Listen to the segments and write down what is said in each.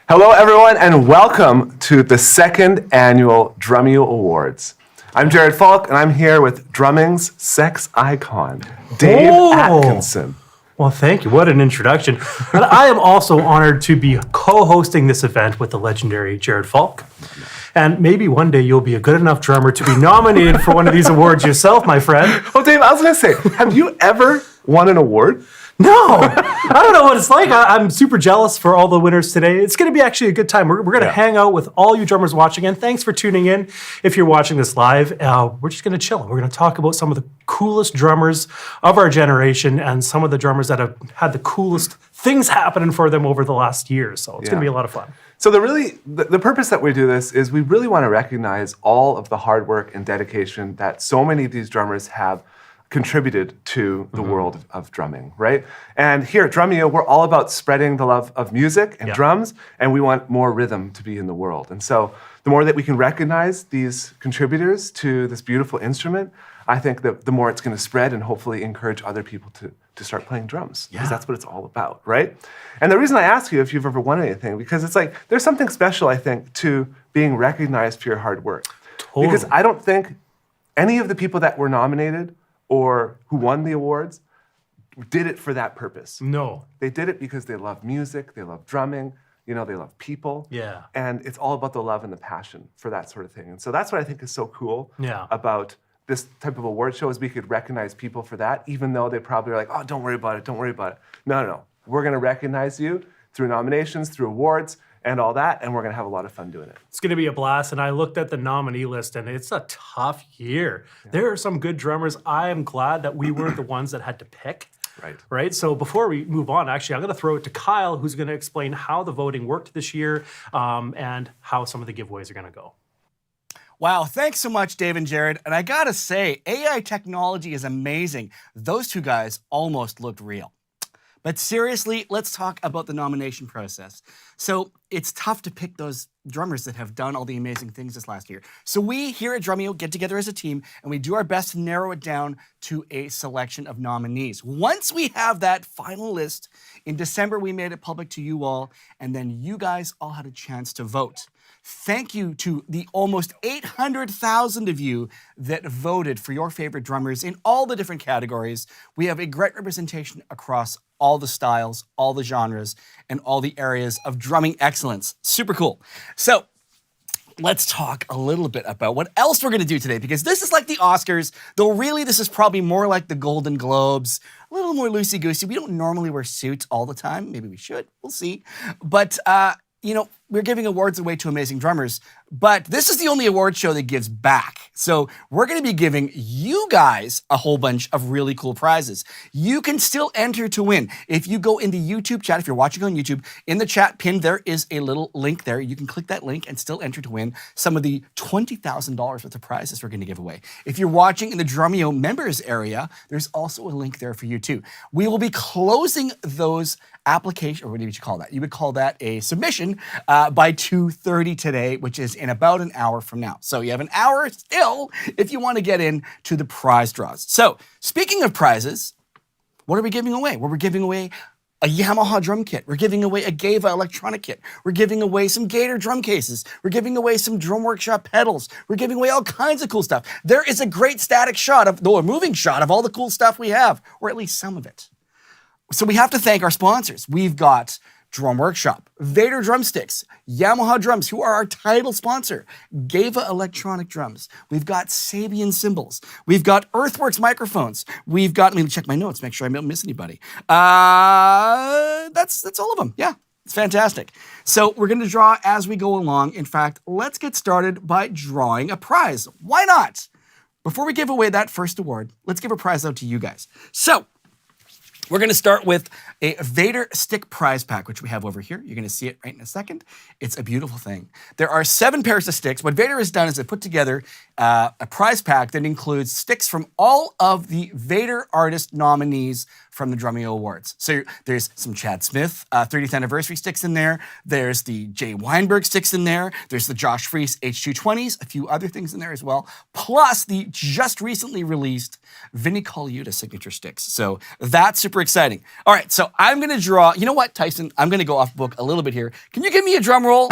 Hello, everyone, and welcome to the second annual Drumeo Awards. I'm Jared Falk, and I'm here with drumming's sex icon, Dave Atkinson. Well, thank you. What an introduction. And I am also honored to be co-hosting this event with the legendary Jared Falk. And maybe one day you'll be a good enough drummer to be nominated for one of these awards yourself, my friend. Oh, Dave, I was going to say, have you ever won an award? No, I don't know what it's like. I'm super jealous for all the winners today. It's going to be actually a good time. We're going to hang out with all you drummers watching, and thanks for tuning in. If you're watching this live, we're just going to chill. We're going to talk about some of the coolest drummers of our generation and some of the drummers that have had the coolest things happening for them over the last year. So it's going to be a lot of fun. So the purpose that we do this is we really want to recognize all of the hard work and dedication that so many of these drummers have contributed to the world of drumming, right? And here at Drumeo, we're all about spreading the love of music and drums, and we want more rhythm to be in the world. And so the more that we can recognize these contributors to this beautiful instrument, I think that the more it's going to spread and hopefully encourage other people to start playing drums, because that's what it's all about, right? And the reason I ask you if you've ever won anything, because it's like, there's something special, I think, to being recognized for your hard work. Totally. Because I don't think any of the people that were nominated or who won the awards did it for that purpose. No. They did it because they love music, they love drumming, they love people. Yeah. And it's all about the love and the passion for that sort of thing. And so that's what I think is so cool about this type of award show, is we could recognize people for that, even though they probably are like, oh, don't worry about it, don't worry about it. No. We're gonna recognize you through nominations, through awards, and all that, and we're gonna have a lot of fun doing it. It's gonna be a blast, and I looked at the nominee list, and it's a tough year. Yeah. There are some good drummers. I am glad that we weren't the ones that had to pick. Right. So before we move on, actually, I'm gonna throw it to Kyle, who's gonna explain how the voting worked this year, and how some of the giveaways are gonna go. Wow, thanks so much, Dave and Jared. And I gotta say, AI technology is amazing. Those two guys almost looked real. But seriously, let's talk about the nomination process. So it's tough to pick those drummers that have done all the amazing things this last year. So we here at Drumeo get together as a team, and we do our best to narrow it down to a selection of nominees. Once we have that final list, in December we made it public to you all, and then you guys all had a chance to vote. Thank you to the almost 800,000 of you that voted for your favorite drummers in all the different categories. We have a great representation across all the styles, all the genres, and all the areas of drumming excellence. Super cool. So let's talk a little bit about what else we're going to do today, because this is like the Oscars, though really this is probably more like the Golden Globes, a little more loosey-goosey. We don't normally wear suits all the time. Maybe we should. We'll see. But we're giving awards away to amazing drummers, but this is the only award show that gives back. So we're going to be giving you guys a whole bunch of really cool prizes. You can still enter to win. If you go in the YouTube chat, if you're watching on YouTube, in the chat pin, there is a little link there. You can click that link and still enter to win some of the $20,000 worth of prizes we're going to give away. If you're watching in the Drumeo members area, there's also a link there for you too. We will be closing those application, or what would you call that? You would call that a submission by 2:30 today, which is in about an hour from now. So you have an hour still if you want to get into the prize draws. So speaking of prizes, what are we giving away? Well, we're giving away a Yamaha drum kit. We're giving away a GEWA electronic kit. We're giving away some Gator drum cases. We're giving away some Drum Workshop pedals. We're giving away all kinds of cool stuff. There is a great static shot a moving shot of all the cool stuff we have, or at least some of it. So we have to thank our sponsors. We've got Drum Workshop, Vater drumsticks, Yamaha drums, who are our title sponsor, GEWA electronic drums. We've got Sabian cymbals. We've got Earthworks microphones. We've got, let me check my notes, make sure I don't miss anybody. That's all of them. Yeah, it's fantastic. So we're going to draw as we go along. In fact, let's get started by drawing a prize. Why not? Before we give away that first award, let's give a prize out to you guys. So we're going to start with a Vater stick prize pack, which we have over here. You're going to see it right in a second. It's a beautiful thing. There are 7 pairs of sticks. What Vater has done is they put together a prize pack that includes sticks from all of the Vater artist nominees from the Drumeo Awards. So there's some Chad Smith 30th anniversary sticks in there. There's the Jay Weinberg sticks in there. There's the Josh Freese H220s, a few other things in there as well. Plus the just recently released Vinnie Colaiuta signature sticks. So that's super super exciting. All right, so I'm gonna draw, you know what, Tyson? I'm gonna go off book a little bit here. Can you give me a drum roll?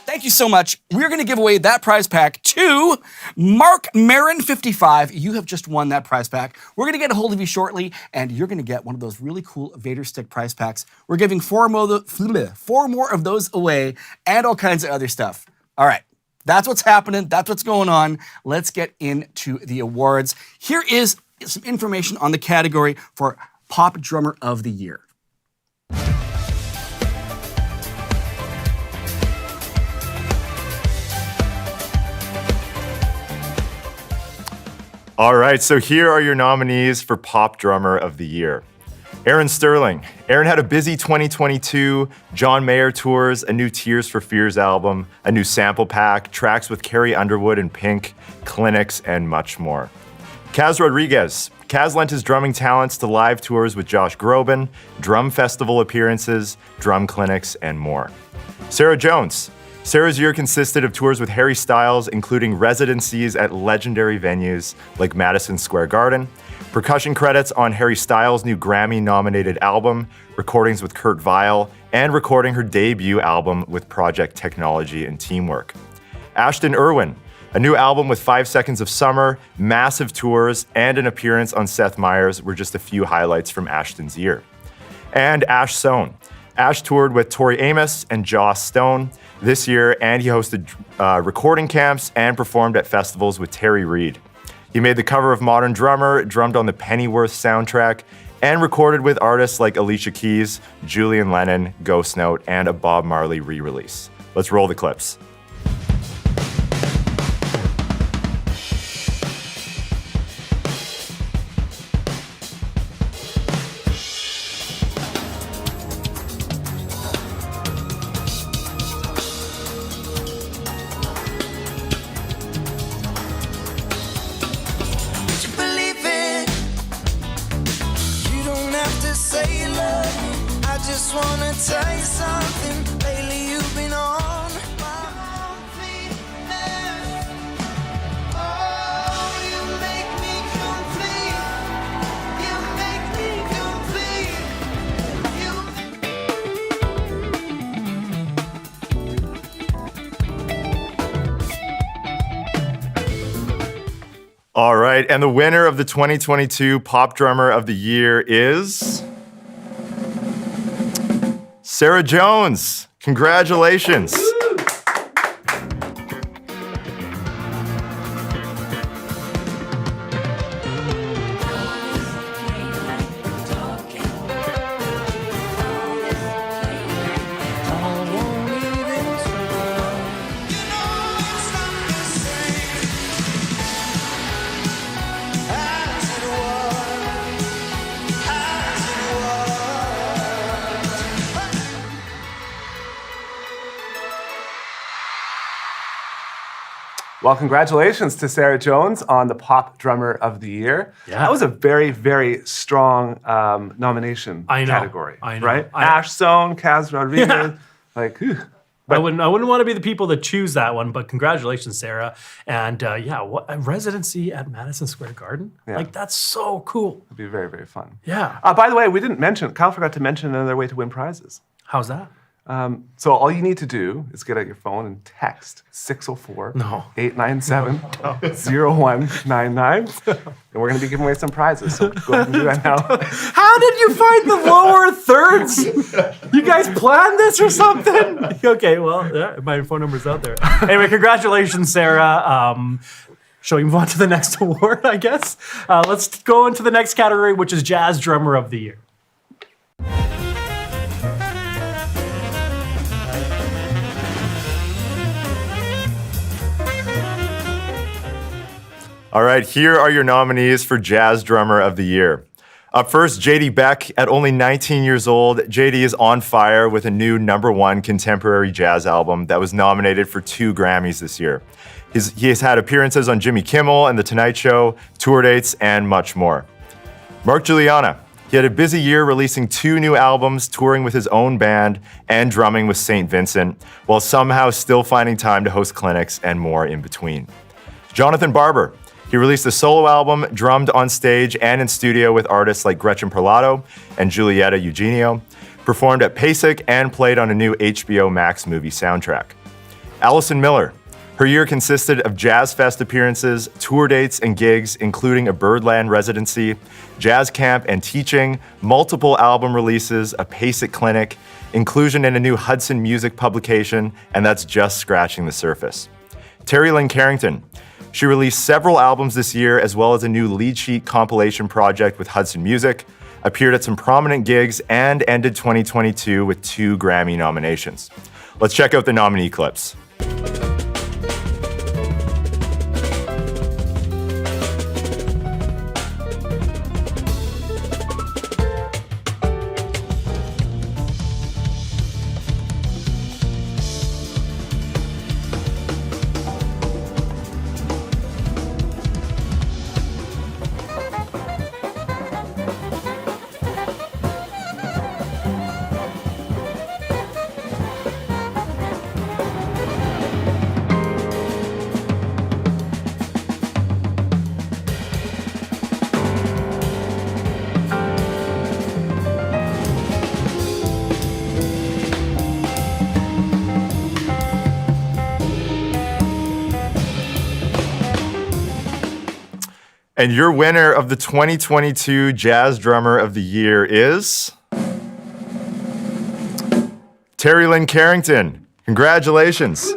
Thank you so much. We're gonna give away that prize pack to Mark Marin 55. You have just won that prize pack. We're gonna get a hold of you shortly, and you're gonna get one of those really cool Vater stick prize packs. We're giving four more of those away, and all kinds of other stuff. All right, that's what's happening. That's what's going on. Let's get into the awards. Here is some information on the category for Pop Drummer of the Year. All right, so here are your nominees for Pop Drummer of the Year. Aaron Sterling. Aaron had a busy 2022, John Mayer tours, a new Tears for Fears album, a new sample pack, tracks with Carrie Underwood and Pink, clinics, and much more. Kaz Rodriguez. Kaz lent his drumming talents to live tours with Josh Groban, drum festival appearances, drum clinics, and more. Sarah Jones. Sarah's year consisted of tours with Harry Styles, including residencies at legendary venues like Madison Square Garden, percussion credits on Harry Styles' new Grammy-nominated album, recordings with Kurt Vile, and recording her debut album with Project Technology and Teamwork. Ashton Irwin, a new album with 5 Seconds of Summer, massive tours, and an appearance on Seth Meyers were just a few highlights from Ashton's year. And Ash Sohn. Ash toured with Tori Amos and Joss Stone this year, and he hosted recording camps and performed at festivals with Terry Reid. He made the cover of Modern Drummer, drummed on the Pennyworth soundtrack, and recorded with artists like Alicia Keys, Julian Lennon, Ghost Note, and a Bob Marley re-release. Let's roll the clips. All right, and the winner of the 2022 Pop Drummer of the Year is Sarah Jones. Congratulations. Well, congratulations to Sarah Jones on the Pop Drummer of the Year. Yeah. That was a very, very strong nomination category. I know. Right? Ash Sohn, Kaz Rodriguez. Yeah. Like, I wouldn't want to be the people that choose that one, but congratulations, Sarah. And what a residency at Madison Square Garden. Yeah. Like, that's so cool. it'd be very, very fun. Yeah. By the way, we didn't mention, Kyle forgot to mention another way to win prizes. How's that? So all you need to do is get out your phone and text 604-897-0199. And we're going to be giving away some prizes, so go ahead and do that now. How did you find the lower thirds? You guys planned this or something? Okay, well, yeah, my phone number's out there. Anyway, congratulations, Sarah. Shall we move on to the next award, I guess? Let's go into the next category, which is Jazz Drummer of the Year. All right, here are your nominees for Jazz Drummer of the Year. Up first, JD Beck. At only 19 years old, JD is on fire with a new #1 contemporary jazz album that was nominated for 2 Grammys this year. He has had appearances on Jimmy Kimmel and The Tonight Show, tour dates, and much more. Mark Juliana. He had a busy year releasing 2 new albums, touring with his own band, and drumming with St. Vincent, while somehow still finding time to host clinics and more in between. Jonathan Barber. He released a solo album, drummed on stage and in studio with artists like Gretchen Parlato and Giulietta Eugenio, performed at PASIC, and played on a new HBO Max movie soundtrack. Allison Miller. Her year consisted of Jazz Fest appearances, tour dates and gigs, including a Birdland residency, jazz camp and teaching, multiple album releases, a PASIC clinic, inclusion in a new Hudson Music publication, and that's just scratching the surface. Terry Lynn Carrington. She released several albums this year, as well as a new lead sheet compilation project with Hudson Music, appeared at some prominent gigs, and ended 2022 with 2 Grammy nominations. Let's check out the nominee clips. And your winner of the 2022 Jazz Drummer of the Year is Terry Lynn Carrington. Congratulations.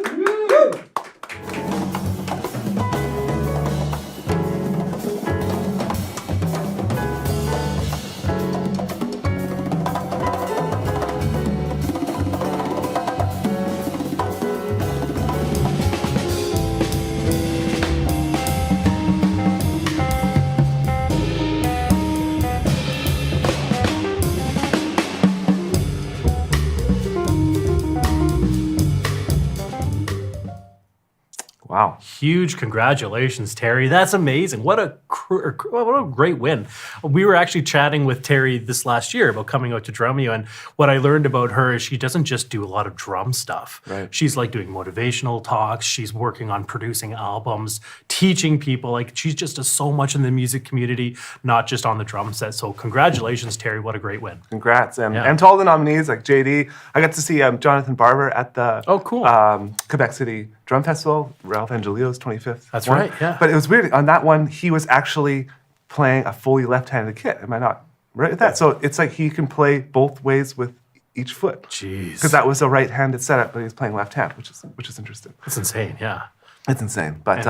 Wow. Huge congratulations, Terry. That's amazing. What a great win. We were actually chatting with Terry this last year about coming out to Drumeo, and what I learned about her is she doesn't just do a lot of drum stuff. Right. She's like doing motivational talks. She's working on producing albums, teaching people. Like, she just does so much in the music community, not just on the drum set. So congratulations, Terry. What a great win. Congrats. And, Yeah. and to all the nominees, like JD, I got to see Jonathan Barber at the Oh, cool. Quebec City Drum Festival, Ralph Angelillo's 25th. That's one. right, yeah. But it was weird. On that one, he was actually playing a fully left-handed kit. Am I not right with that? So it's like he can play both ways with each foot. Jeez. Because that was a right-handed setup, but he's playing left-hand, which is interesting. That's insane, yeah. It's insane. But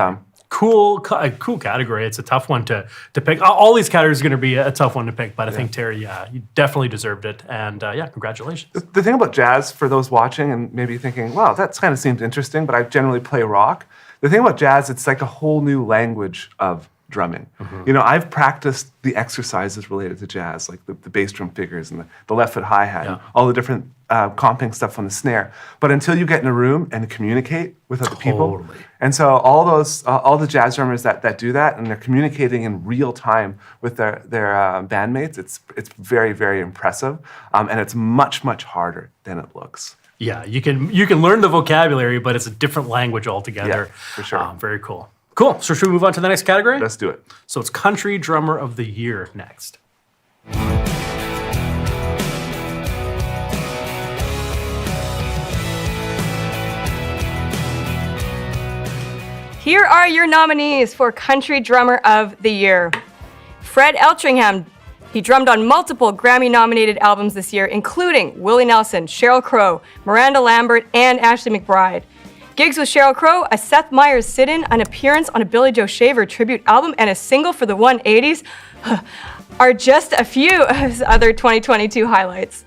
Cool category. It's a tough one to pick. All these categories are going to be a tough one to pick, but I think, Terry, you definitely deserved it. And congratulations. the thing about jazz, for those watching and maybe thinking, wow, that kind of seems interesting, but I generally play rock. The thing about jazz, it's like a whole new language of drumming. You know, I've practiced the exercises related to jazz, like the bass drum figures and the left foot hi-hat, and all the different comping stuff on the snare. But until you get in a room and communicate with other people, and so all the jazz drummers that do that, and they're communicating in real time with their bandmates, it's very, very impressive, and it's much, much harder than it looks. Yeah, you can learn the vocabulary, but it's a different language altogether. Yeah, for sure. Very cool. Cool. So should we move on to the next category? Let's do it. So it's Country Drummer of the Year next. Here are your nominees for Country Drummer of the Year. Fred Eltringham. He drummed on multiple Grammy-nominated albums this year, including Willie Nelson, Sheryl Crow, Miranda Lambert, and Ashley McBryde. Gigs with Sheryl Crow, a Seth Meyers sit-in, an appearance on a Billy Joe Shaver tribute album, and a single for the 180s are just a few of his other 2022 highlights.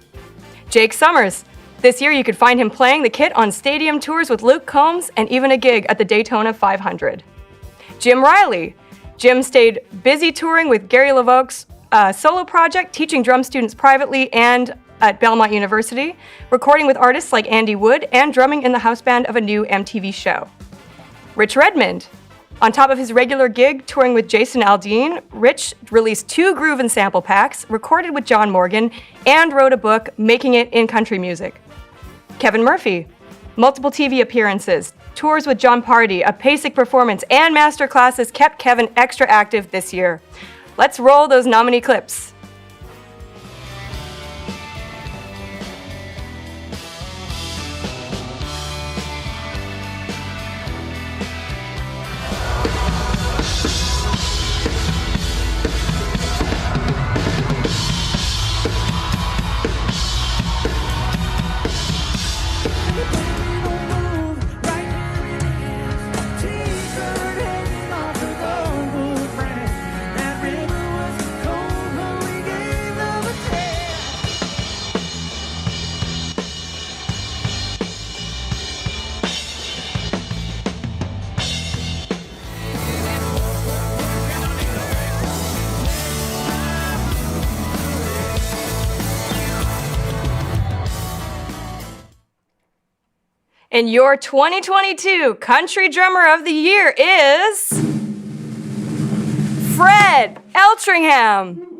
Jake Summers. This year you could find him playing the kit on stadium tours with Luke Combs and even a gig at the Daytona 500. Jim Riley. Jim stayed busy touring with Gary LeVoque's solo project, teaching drum students privately and at Belmont University, recording with artists like Andy Wood, and drumming in the house band of a new MTV show. Rich Redmond. On top of his regular gig touring with Jason Aldean, Rich released 2 groove and sample packs, recorded with John Morgan, and wrote a book, Making It in Country Music. Kevin Murphy. Multiple TV appearances, tours with John Party, a PASIC performance, and master classes kept Kevin extra active this year. Let's roll those nominee clips. And your 2022 Country Drummer of the Year is Fred Eltringham.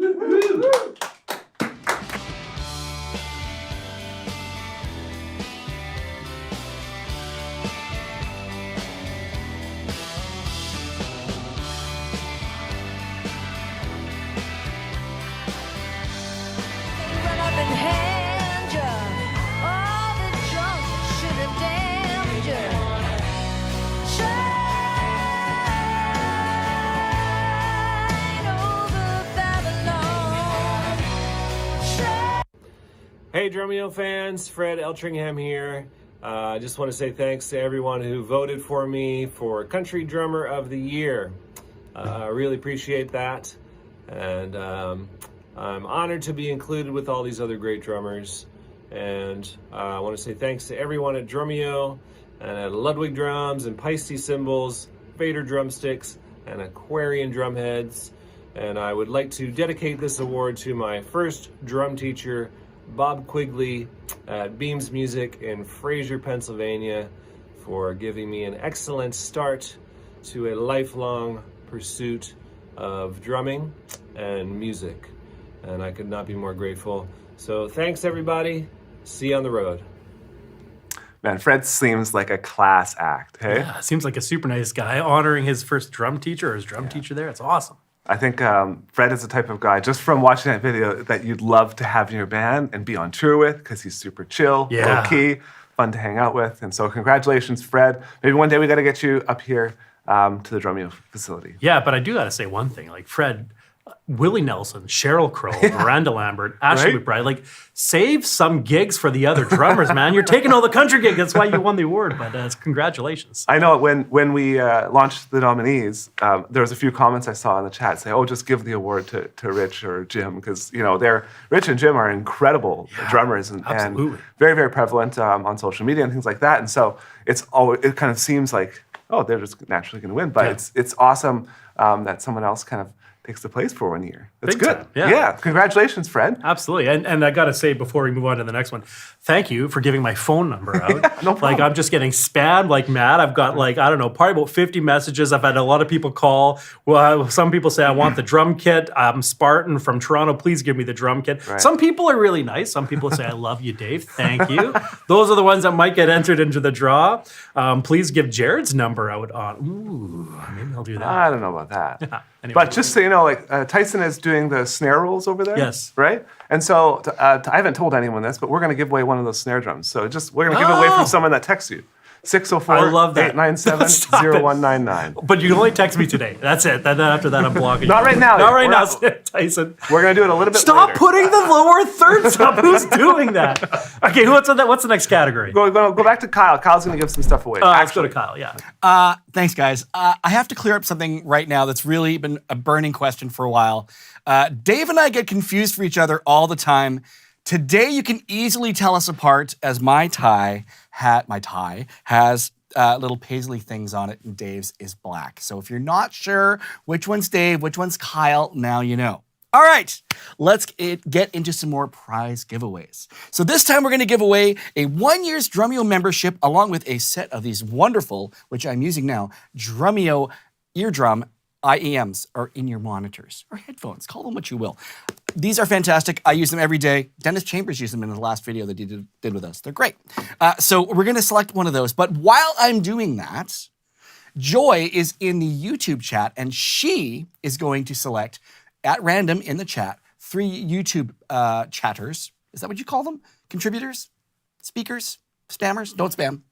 Hey Drumeo fans, Fred Eltringham here. I just want to say thanks to everyone who voted for me for Country Drummer of the Year. I really appreciate that, and I'm honored to be included with all these other great drummers. And I want to say thanks to everyone at Drumeo and at Ludwig Drums and Peisty Cymbals, Vater Drumsticks, and Aquarian Drumheads. And I would like to dedicate this award to my first drum teacher, Bob Quigley at Beams Music in Fraser, Pennsylvania, for giving me an excellent start to a lifelong pursuit of drumming and music. And I could not be more grateful. So thanks everybody. See you on the road. Man, Fred seems like a class act, hey? Yeah, seems like a super nice guy honoring his first drum teacher or his drum teacher there. It's awesome. I think Fred is the type of guy, just from watching that video, that you'd love to have in your band and be on tour with, because he's super chill, low-key, fun to hang out with. And so congratulations, Fred. Maybe one day we got to get you up here to the Drumeo facility. Yeah, but I do got to say one thing. Like Fred, Willie Nelson, Sheryl Crow, Miranda Lambert, Ashley McBride, like save some gigs for the other drummers, man. You're taking all the country gigs. That's why you won the award, but congratulations. I know when we launched the nominees, there was a few comments I saw in the chat say, oh, just give the award to Rich or Jim, because Rich and Jim are incredible drummers and very, very prevalent on social media and things like that. And so it kind of seems like, oh, they're just naturally going to win. But it's awesome that someone else kind of takes the place for 1 year. That's Big good. time. Yeah. Congratulations, Fred. Absolutely. And I got to say, before we move on to the next one, thank you for giving my phone number out. No problem. Like, I'm just getting spammed like mad. I've got probably about 50 messages. I've had a lot of people call. Well, some people say, I want the drum kit. I'm Spartan from Toronto. Please give me the drum kit. Right. Some people are really nice. Some people say, I love you, Dave. Thank you. Those are the ones that might get entered into the draw. Please give Jared's number out on. Ooh, maybe I'll do that. I don't know about that. Anyway. But just so you know, Tyson is doing the snare rolls over there. Yes. Right? And so I haven't told anyone this, but we're going to give away one of those snare drums. So we're going to give it away from someone that texts you. 604-897-0199. But you can only text me today. That's it. Then after that, I'm blocking. Not right now. Not right now, Tyson. We're going to do it a little bit Stop later. putting the lower thirds up. Who's doing that? Okay, what's the next category? Go back to Kyle. Kyle's going to give some stuff away. Let's go to Kyle, yeah. Thanks, guys. I have to clear up something right now that's really been a burning question for a while. Dave and I get confused for each other all the time. Today, you can easily tell us apart as my tie has little paisley things on it, and Dave's is black. So if you're not sure which one's Dave, which one's Kyle, now you know. All right, let's get into some more prize giveaways. So this time we're going to give away a 1 year's Drumeo membership along with a set of these wonderful, which I'm using now, Drumeo eardrum IEMs are in your monitors or headphones. Call them what you will. These are fantastic. I use them every day. Dennis Chambers used them in the last video that he did with us. They're great. So we're going to select one of those. But while I'm doing that, Joy is in the YouTube chat, and she is going to select at random in the chat 3 YouTube chatters. Is that what you call them? Contributors? Speakers? Spammers? Don't spam.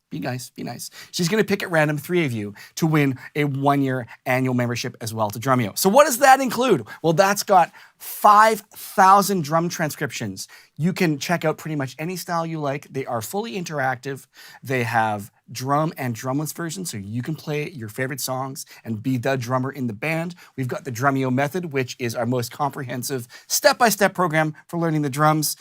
Be nice, be nice. She's going to pick at random 3 of you to win a 1-year annual membership as well to Drumeo. So what does that include? Well, that's got 5,000 drum transcriptions. You can check out pretty much any style you like. They are fully interactive. They have drum and drumless versions, so you can play your favorite songs and be the drummer in the band. We've got the Drumeo method, which is our most comprehensive step-by-step program for learning the drums.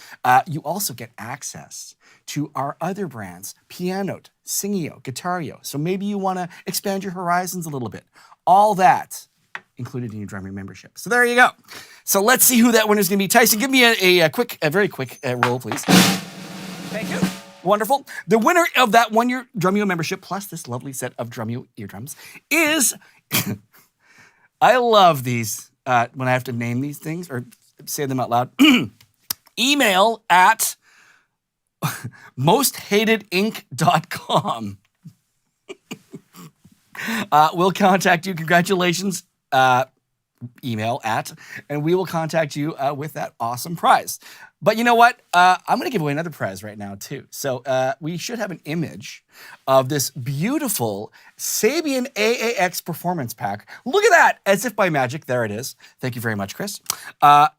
You also get access to our other brands, Pianote, Singio, Guitario. So maybe you want to expand your horizons a little bit. All that included in your Drumeo membership. So there you go. So let's see who that winner's going to be. Tyson, give me a very quick roll, please. Thank you. Wonderful. The winner of that 1-year Drumeo membership, plus this lovely set of Drumeo eardrums, is, I love these when I have to name these things or say them out loud. Email at mosthatedinc.com. We'll contact you. Congratulations. Email at, and we will contact you with that awesome prize. But you know what? I'm going to give away another prize right now too. So we should have an image of this beautiful Sabian AAX performance pack. Look at that, as if by magic. There it is. Thank you very much, Chris.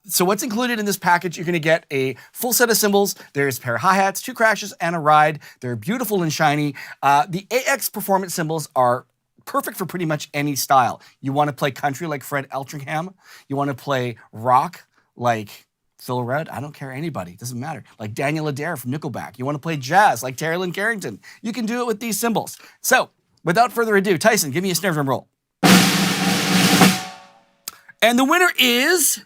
So what's included in this package? You're going to get a full set of cymbals. There's a pair of hi-hats, 2 crashes, and a ride. They're beautiful and shiny. The AX performance cymbals are perfect for pretty much any style. You want to play country like Fred Eltringham. You want to play rock like Phil Rudd. I don't care anybody. It doesn't matter. Like Daniel Adair from Nickelback. You want to play jazz like Terry Lynn Carrington. You can do it with these cymbals. So without further ado, Tyson, give me a snare drum roll. And the winner is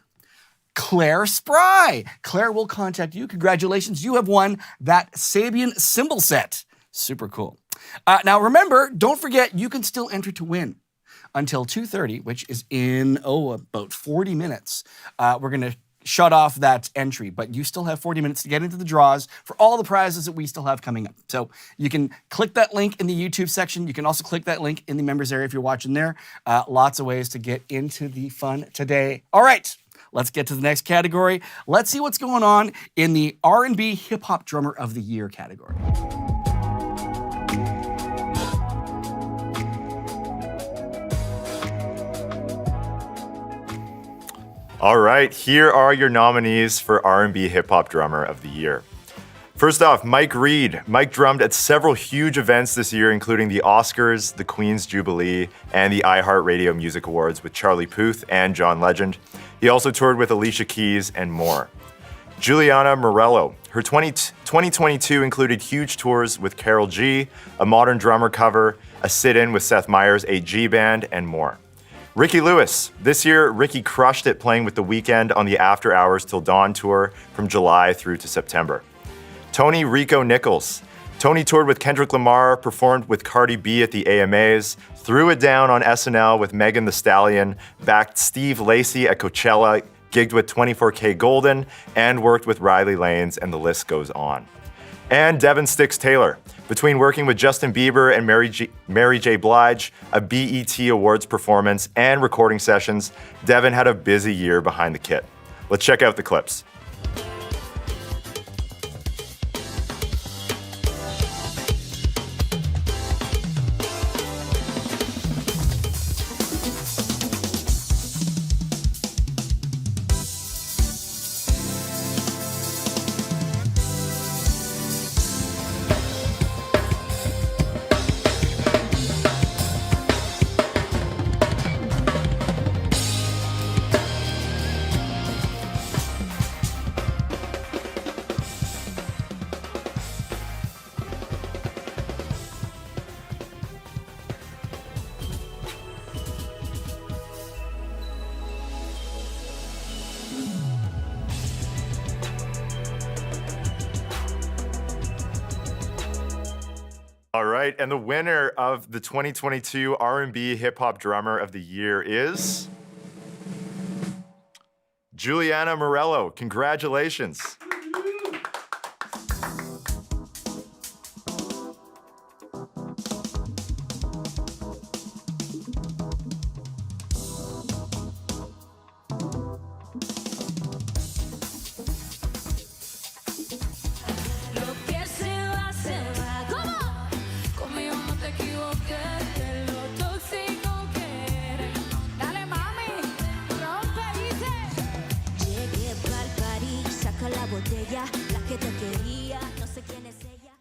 Claire Spry. Claire will contact you. Congratulations. You have won that Sabian cymbal set. Super cool. Now remember, don't forget, you can still enter to win until 2:30, which is in, about 40 minutes. We're going to shut off that entry, but you still have 40 minutes to get into the draws for all the prizes that we still have coming up. So you can click that link in the YouTube section. You can also click that link in the members area if you're watching there. Lots of ways to get into the fun today. All right, let's get to the next category. Let's see what's going on in the R&B Hip Hop Drummer of the Year category. All right, here are your nominees for R&B Hip Hop Drummer of the Year. First off, Mike Reed. Mike drummed at several huge events this year, including the Oscars, the Queen's Jubilee, and the iHeartRadio Music Awards with Charlie Puth and John Legend. He also toured with Alicia Keys and more. Juliana Morello. Her 2022 included huge tours with Karol G, a Modern Drummer cover, a sit-in with Seth Meyers' 8G Band, and more. Ricky Lewis. This year, Ricky crushed it playing with The Weeknd on the After Hours Till Dawn tour from July through to September. Tony Rico Nichols. Tony toured with Kendrick Lamar, performed with Cardi B at the AMAs, threw it down on SNL with Megan Thee Stallion, backed Steve Lacy at Coachella, gigged with 24K Golden, and worked with Riley Lanes, and the list goes on. And Devin Sticks Taylor. Between working with Justin Bieber and Mary J. Blige, a BET Awards performance, and recording sessions, Devin had a busy year behind the kit. Let's check out the clips. All right, and the winner of the 2022 R&B Hip Hop Drummer of the Year is Juliana Morello. Congratulations. Lo que se va, se va. ¿Cómo? Conmigo no te equivoques de lo tóxico que eres. Dale, mami, rompe, dice. Llegué pa'l party, saca la botella, la que te quería, no sé quién es ella.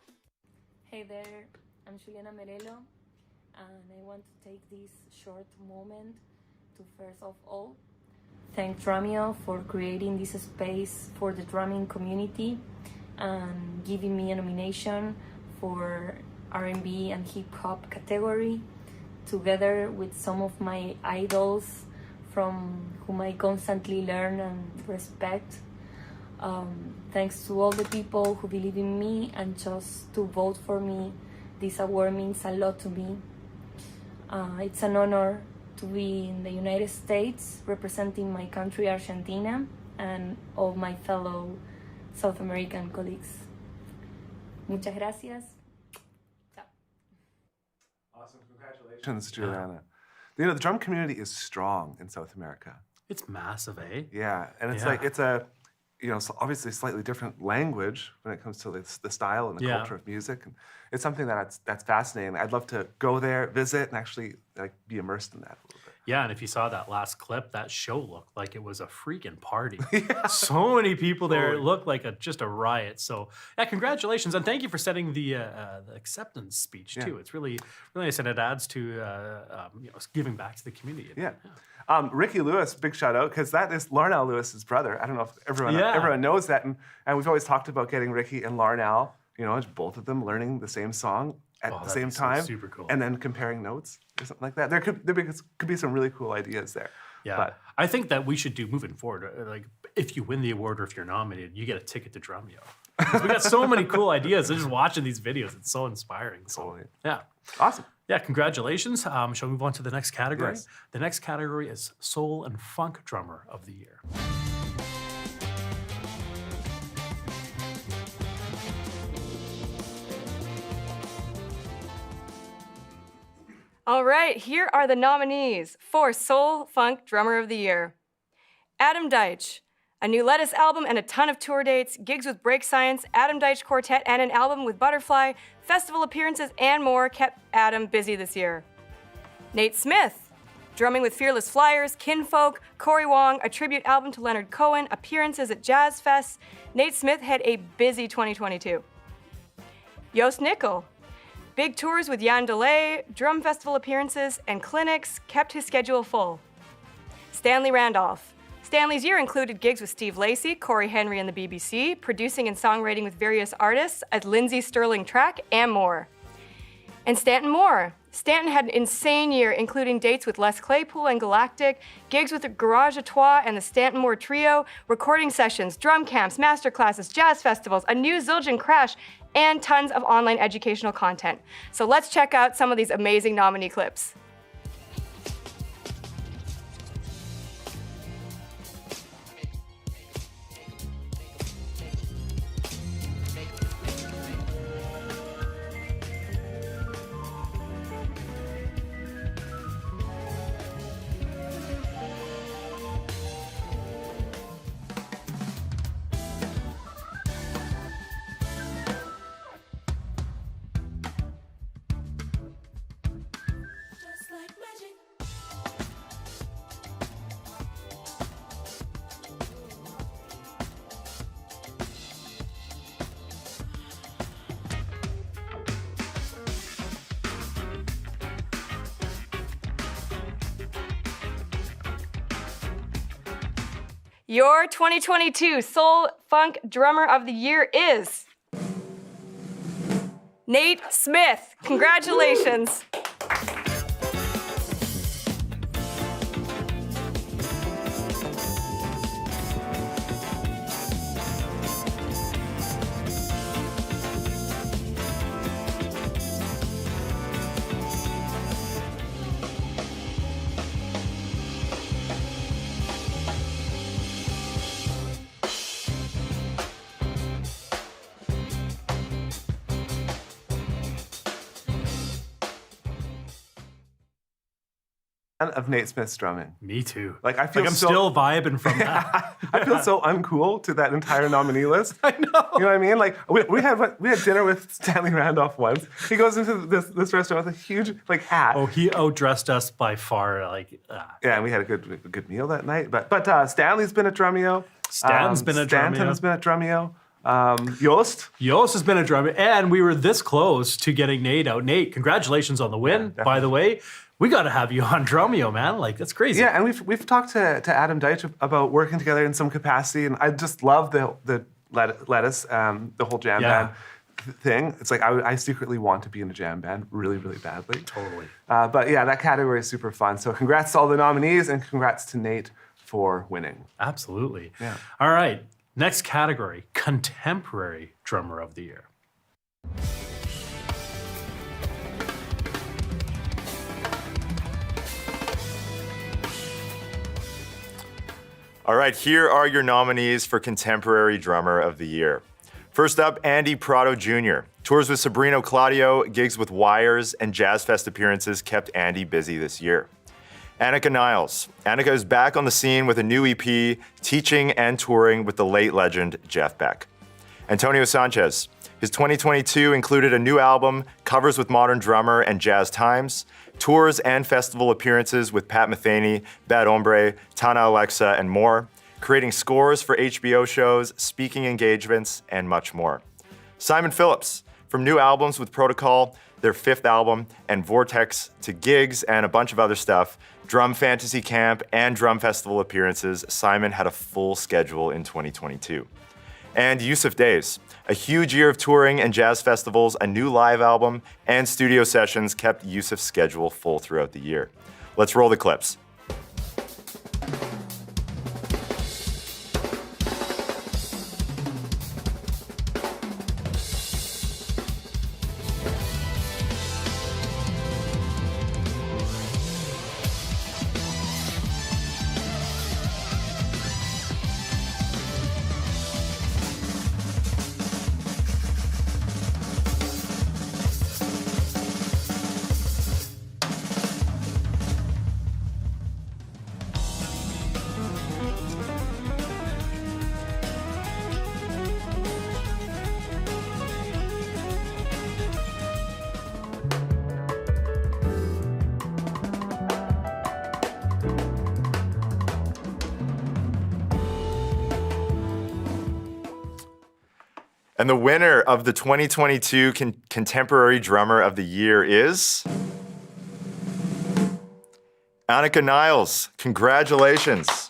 Hey there, I'm Juliana Merelo, and I want to take this short moment to first of all thank Drumeo for creating this space for the drumming community and giving me a nomination for R&B and hip hop category, together with some of my idols from whom I constantly learn and respect. Thanks to all the people who believe in me and chose to vote for me. This award means a lot to me. It's an honor to be in the United States representing my country, Argentina, and all my fellow South American colleagues. Muchas gracias. Ciao. Awesome. Congratulations, Juliana. You know, the drum community is strong in South America. It's massive, eh? Yeah, and it's Yeah. like, it's a, you know, obviously slightly different language when it comes to the style and the Yeah. culture of music. And it's something that's fascinating. I'd love to go there, visit, and actually like be immersed in that a little bit. Yeah, and if you saw that last clip, that show looked like it was a freaking party. So many people there. It looked like just a riot. So, yeah, congratulations. And thank you for setting the acceptance speech, too. It's really, really nice, and it adds to you know, giving back to the community. Yeah. Ricky Lewis, big shout out, because that is Larnell Lewis's brother. I don't know if everyone knows that. And we've always talked about getting Ricky and Larnell, you know, both of them learning the same song at the that'd same be so time. super cool. And then comparing notes or something like that. There could be some really cool ideas there. Yeah, But I think that we should do moving forward. Like, if you win the award or if you're nominated, you get a ticket to Drumeo. 'Cause we got so many cool ideas. Just watching these videos, it's so inspiring. So, Totally. yeah. awesome. Yeah, congratulations. Shall we move on to the next category? Yes. The next category is Soul and Funk Drummer of the Year. All right, here are the nominees for Soul Funk Drummer of the Year. Adam Deitch, a new Lettuce album and a ton of tour dates, gigs with Break Science, Adam Deitch Quartet, and an album with Butterfly, festival appearances, and more kept Adam busy this year. Nate Smith, drumming with Fearless Flyers, Kinfolk, Corey Wong, a tribute album to Leonard Cohen, appearances at Jazz Fest. Nate Smith had a busy 2022. Joost Nickel, big tours with Jan Delay, drum festival appearances, and clinics kept his schedule full. Stanley Randolph. Stanley's year included gigs with Steve Lacy, Corey Henry and the BBC, producing and songwriting with various artists as Lindsay Sterling Track, and more. And Stanton Moore. Stanton had an insane year, including dates with Les Claypool and Galactic, gigs with Garage à Trois and the Stanton Moore Trio, recording sessions, drum camps, masterclasses, jazz festivals, a new Zildjian Crash, and tons of online educational content. So let's check out some of these amazing nominee clips. Just like magic. Your 2022 Soul Funk Drummer of the Year is Nate Smith. Congratulations. of Nate Smith's drumming. Me too. Like, I feel I'm so- still vibing from that. I feel so uncool to that entire nominee list. I know. You know what I mean? Like we had dinner with Stanley Randolph once. He goes into this restaurant with a huge like hat. Oh, he outdressed us by far. Yeah, and we had a good meal that night. But Stanley's been at Drumeo. Stan's been at Drumeo. Stanton's been at Drumeo. Yost. Yost has been a drummer, and we were this close to getting Nate out. Nate, congratulations on the win, by the way. We got to have you on Drumeo, man. Like, that's crazy. Yeah, and we've talked to Adam Deitch about working together in some capacity, and I just love the lettuce, the whole jam band thing. It's like I secretly want to be in a jam band really, really badly. Totally. But yeah, that category is super fun. So congrats to all the nominees, and congrats to Nate for winning. Absolutely. Yeah. All right. Next category, Contemporary Drummer of the Year. All right, here are your nominees for Contemporary Drummer of the Year. First up, Andy Prado Jr. Tours with Sabrino Claudio, gigs with Wires, and Jazz Fest appearances kept Andy busy this year. Annika Niles. Annika is back on the scene with a new EP, teaching and touring with the late legend Jeff Beck. Antonio Sanchez. His 2022 included a new album, covers with modern drummer and jazz times, tours and festival appearances with Pat Metheny, Bad Hombre, Tana Alexa, and more, creating scores for HBO shows, speaking engagements, and much more. Simon Phillips. From new albums with Protocol, their 5th album, and Vortex, to gigs and a bunch of other stuff, Drum Fantasy Camp, and Drum Festival appearances, Simon had a full schedule in 2022. And Yusuf Days. A huge year of touring and jazz festivals, a new live album, and studio sessions kept Yusuf's schedule full throughout the year. Let's roll the clips. And the winner of the 2022 Contemporary Drummer of the Year is Annika Niles. Congratulations.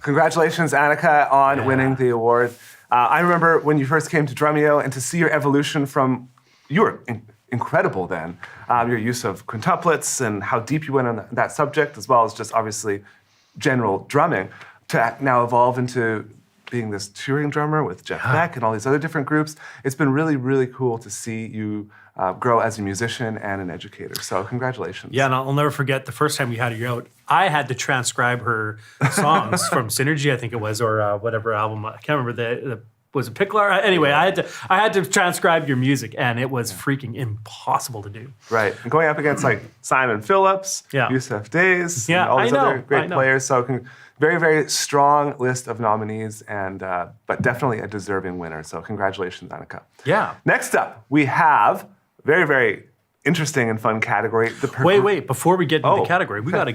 Congratulations, Annika, on winning the award. I remember when you first came to Drumeo, and to see your evolution from, you were incredible then, your use of quintuplets and how deep you went on that subject, as well as just obviously general drumming, to now evolve into being this touring drummer with Jeff Beck and all these other different groups. It's been really, really cool to see you grow as a musician and an educator. So congratulations. Yeah, and I'll never forget the first time we had her out. I had to transcribe her songs from Synergy, I think it was, or whatever album. I can't remember was it Pickler? Anyway, I had to transcribe your music, and it was freaking impossible to do. Right, and going up against like Simon Phillips, Yusuf Days, and all these other great players. So very, very strong list of nominees, and but definitely a deserving winner. So congratulations, Annika. Yeah. Next up, we have very, very interesting and fun category. Wait! Before we get into the category, we gotta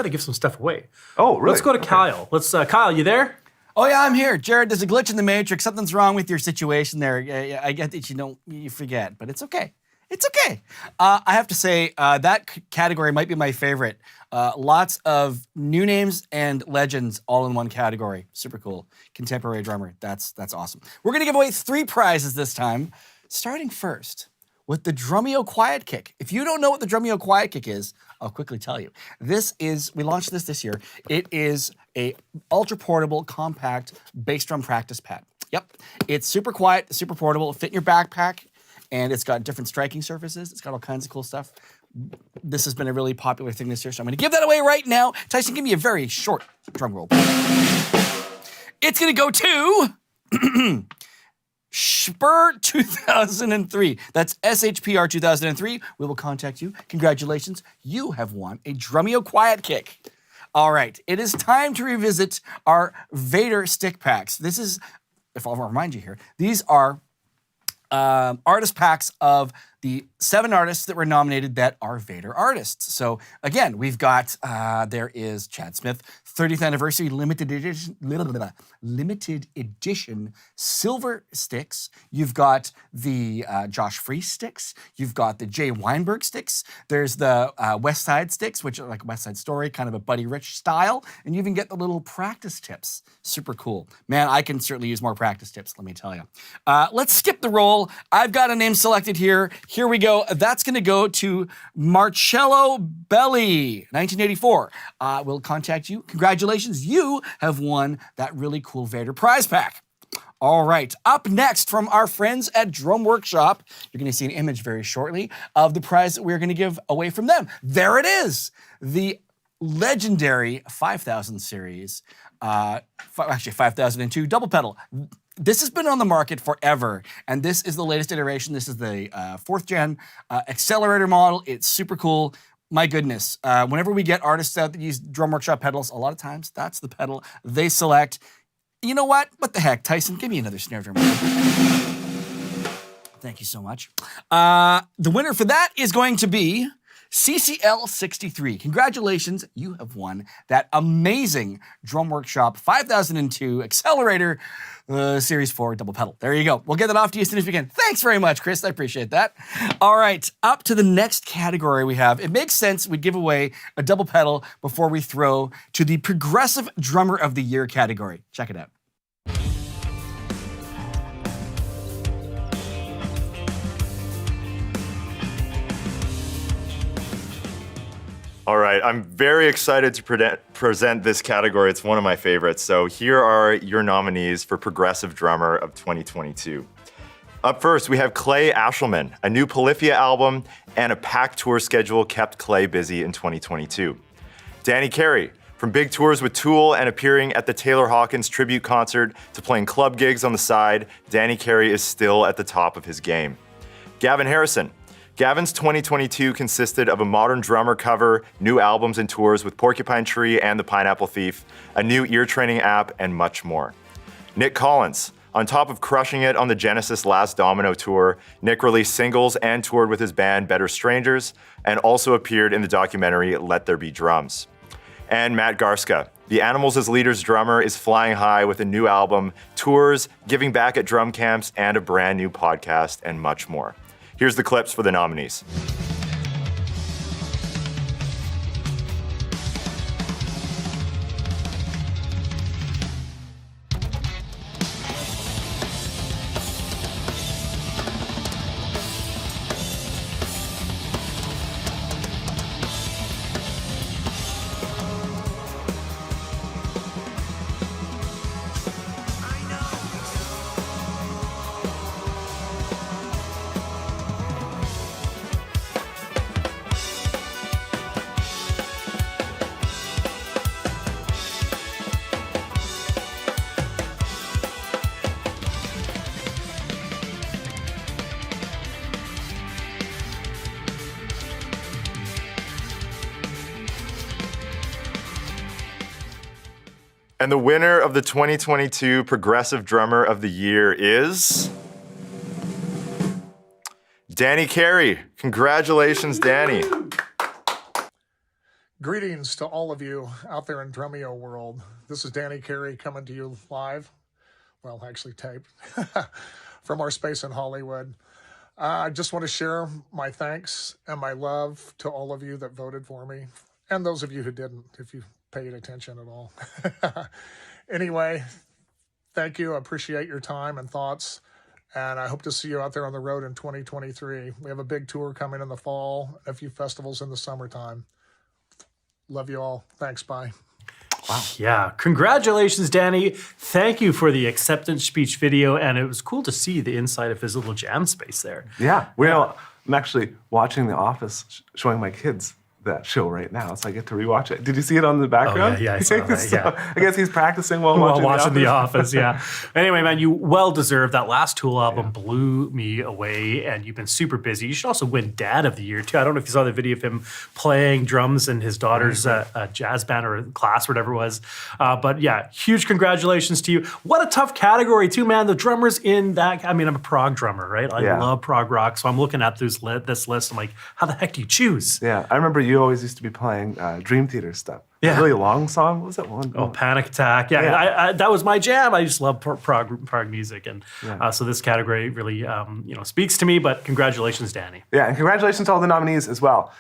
give some stuff away. Oh, really? Let's go to Kyle. Kyle, you there? Oh yeah, I'm here. Jared, there's a glitch in the matrix. Something's wrong with your situation there. I get that you forget, but it's okay. It's okay. I have to say, that category might be my favorite. Lots of new names and legends all in one category. Super cool. Contemporary drummer. That's awesome. We're going to give away 3 prizes this time. Starting first with the Drumeo Quiet Kick. If you don't know what the Drumeo Quiet Kick is, I'll quickly tell you. We launched this year. It is a ultra portable, compact bass drum practice pad. Yep, it's super quiet, super portable, it'll fit in your backpack, and it's got different striking surfaces. It's got all kinds of cool stuff. This has been a really popular thing this year, so I'm gonna give that away right now. Tyson, give me a very short drum roll. It's gonna go to Spur 2003. That's SHPR 2003. We will contact you. Congratulations. You have won a Drumeo Quiet Kick. All right. It is time to revisit our Vater stick packs. This is, if I'll remind you here, these are artist packs of the 7 artists that were nominated that are Vater artists. So again, we've got, there is Chad Smith, 30th anniversary limited edition silver sticks. You've got the Josh Freese sticks. You've got the Jay Weinberg sticks. There's the West Side sticks, which are like West Side Story, kind of a Buddy Rich style. And you even get the little practice tips. Super cool. Man, I can certainly use more practice tips, let me tell you. Let's skip the roll. I've got a name selected here. Here we go. That's going to go to Marcello Belli, 1984. We'll contact you. Congratulations. You have won that really cool Vater prize pack. All right. Up next from our friends at Drum Workshop, you're going to see an image very shortly of the prize that we're going to give away from them. There it is. The legendary 5000 series, actually 5002 double pedal. This has been on the market forever, and this is the latest iteration. This is the 4th gen accelerator model. It's super cool. My goodness, whenever we get artists out that use Drum Workshop pedals, a lot of times that's the pedal they select. You know what? What the heck, Tyson? Give me another snare drum. Thank you so much. The winner for that is going to be CCL63. Congratulations, you have won that amazing Drum Workshop 5002 Accelerator Series 4 double pedal. There you go. We'll get that off to you as soon as we can. Thanks very much, Chris. I appreciate that. All right, up to the next category we have. It makes sense we give away a double pedal before we throw to the Progressive Drummer of the Year category. Check it out. All right, I'm very excited to present this category. It's one of my favorites. So here are your nominees for Progressive Drummer of 2022. Up first, we have Clay Ashelman. A new Polyphia album and a packed tour schedule kept Clay busy in 2022. Danny Carey. From big tours with Tool and appearing at the Taylor Hawkins tribute concert to playing club gigs on the side, Danny Carey is still at the top of his game. Gavin Harrison. Gavin's 2022 consisted of a modern drummer cover, new albums and tours with Porcupine Tree and the Pineapple Thief, a new ear training app, and much more. Nick Collins. On top of crushing it on the Genesis Last Domino tour, Nick released singles and toured with his band Better Strangers, and also appeared in the documentary Let There Be Drums. And Matt Garska. The Animals as Leaders drummer is flying high with a new album, tours, giving back at drum camps, and a brand new podcast, and much more. Here's the clips for the nominees. And the winner of the 2022 Progressive Drummer of the Year is Danny Carey. Congratulations, Danny. Greetings to all of you out there in Drumeo world. This is Danny Carey coming to you live, well, actually taped, from our space in Hollywood. I just want to share my thanks and my love to all of you that voted for me, and those of you who didn't, if you paid attention at all. Anyway, thank you. I appreciate your time and thoughts. And I hope to see you out there on the road in 2023. We have a big tour coming in the fall, a few festivals in the summertime. Love you all. Thanks. Bye. Wow. Yeah. Congratulations, Danny. Thank you for the acceptance speech video. And it was cool to see the inside of his little jam space there. Yeah. I'm actually watching The Office, showing my kids that show right now, so I get to rewatch it. Did you see it on the background? Oh, yeah, I saw that, yeah. I guess he's practicing while watching The Office, yeah. Anyway, man, you well deserved. That last Tool album blew me away, and you've been super busy. You should also win Dad of the Year, too. I don't know if you saw the video of him playing drums in his daughter's jazz band or class, or whatever it was. But yeah, huge congratulations to you. What a tough category, too, man. The drummers in that, I mean, I'm a prog drummer, right? I love prog rock, so I'm looking at this list. I'm like, how the heck do you choose? Yeah, I remember you always used to be playing Dream Theater stuff. Yeah. Really long song. What was that one? Oh, Panic Attack. Yeah, I that was my jam. I just love prog music, and so this category really speaks to me. But congratulations, Danny. Yeah, and congratulations to all the nominees as well.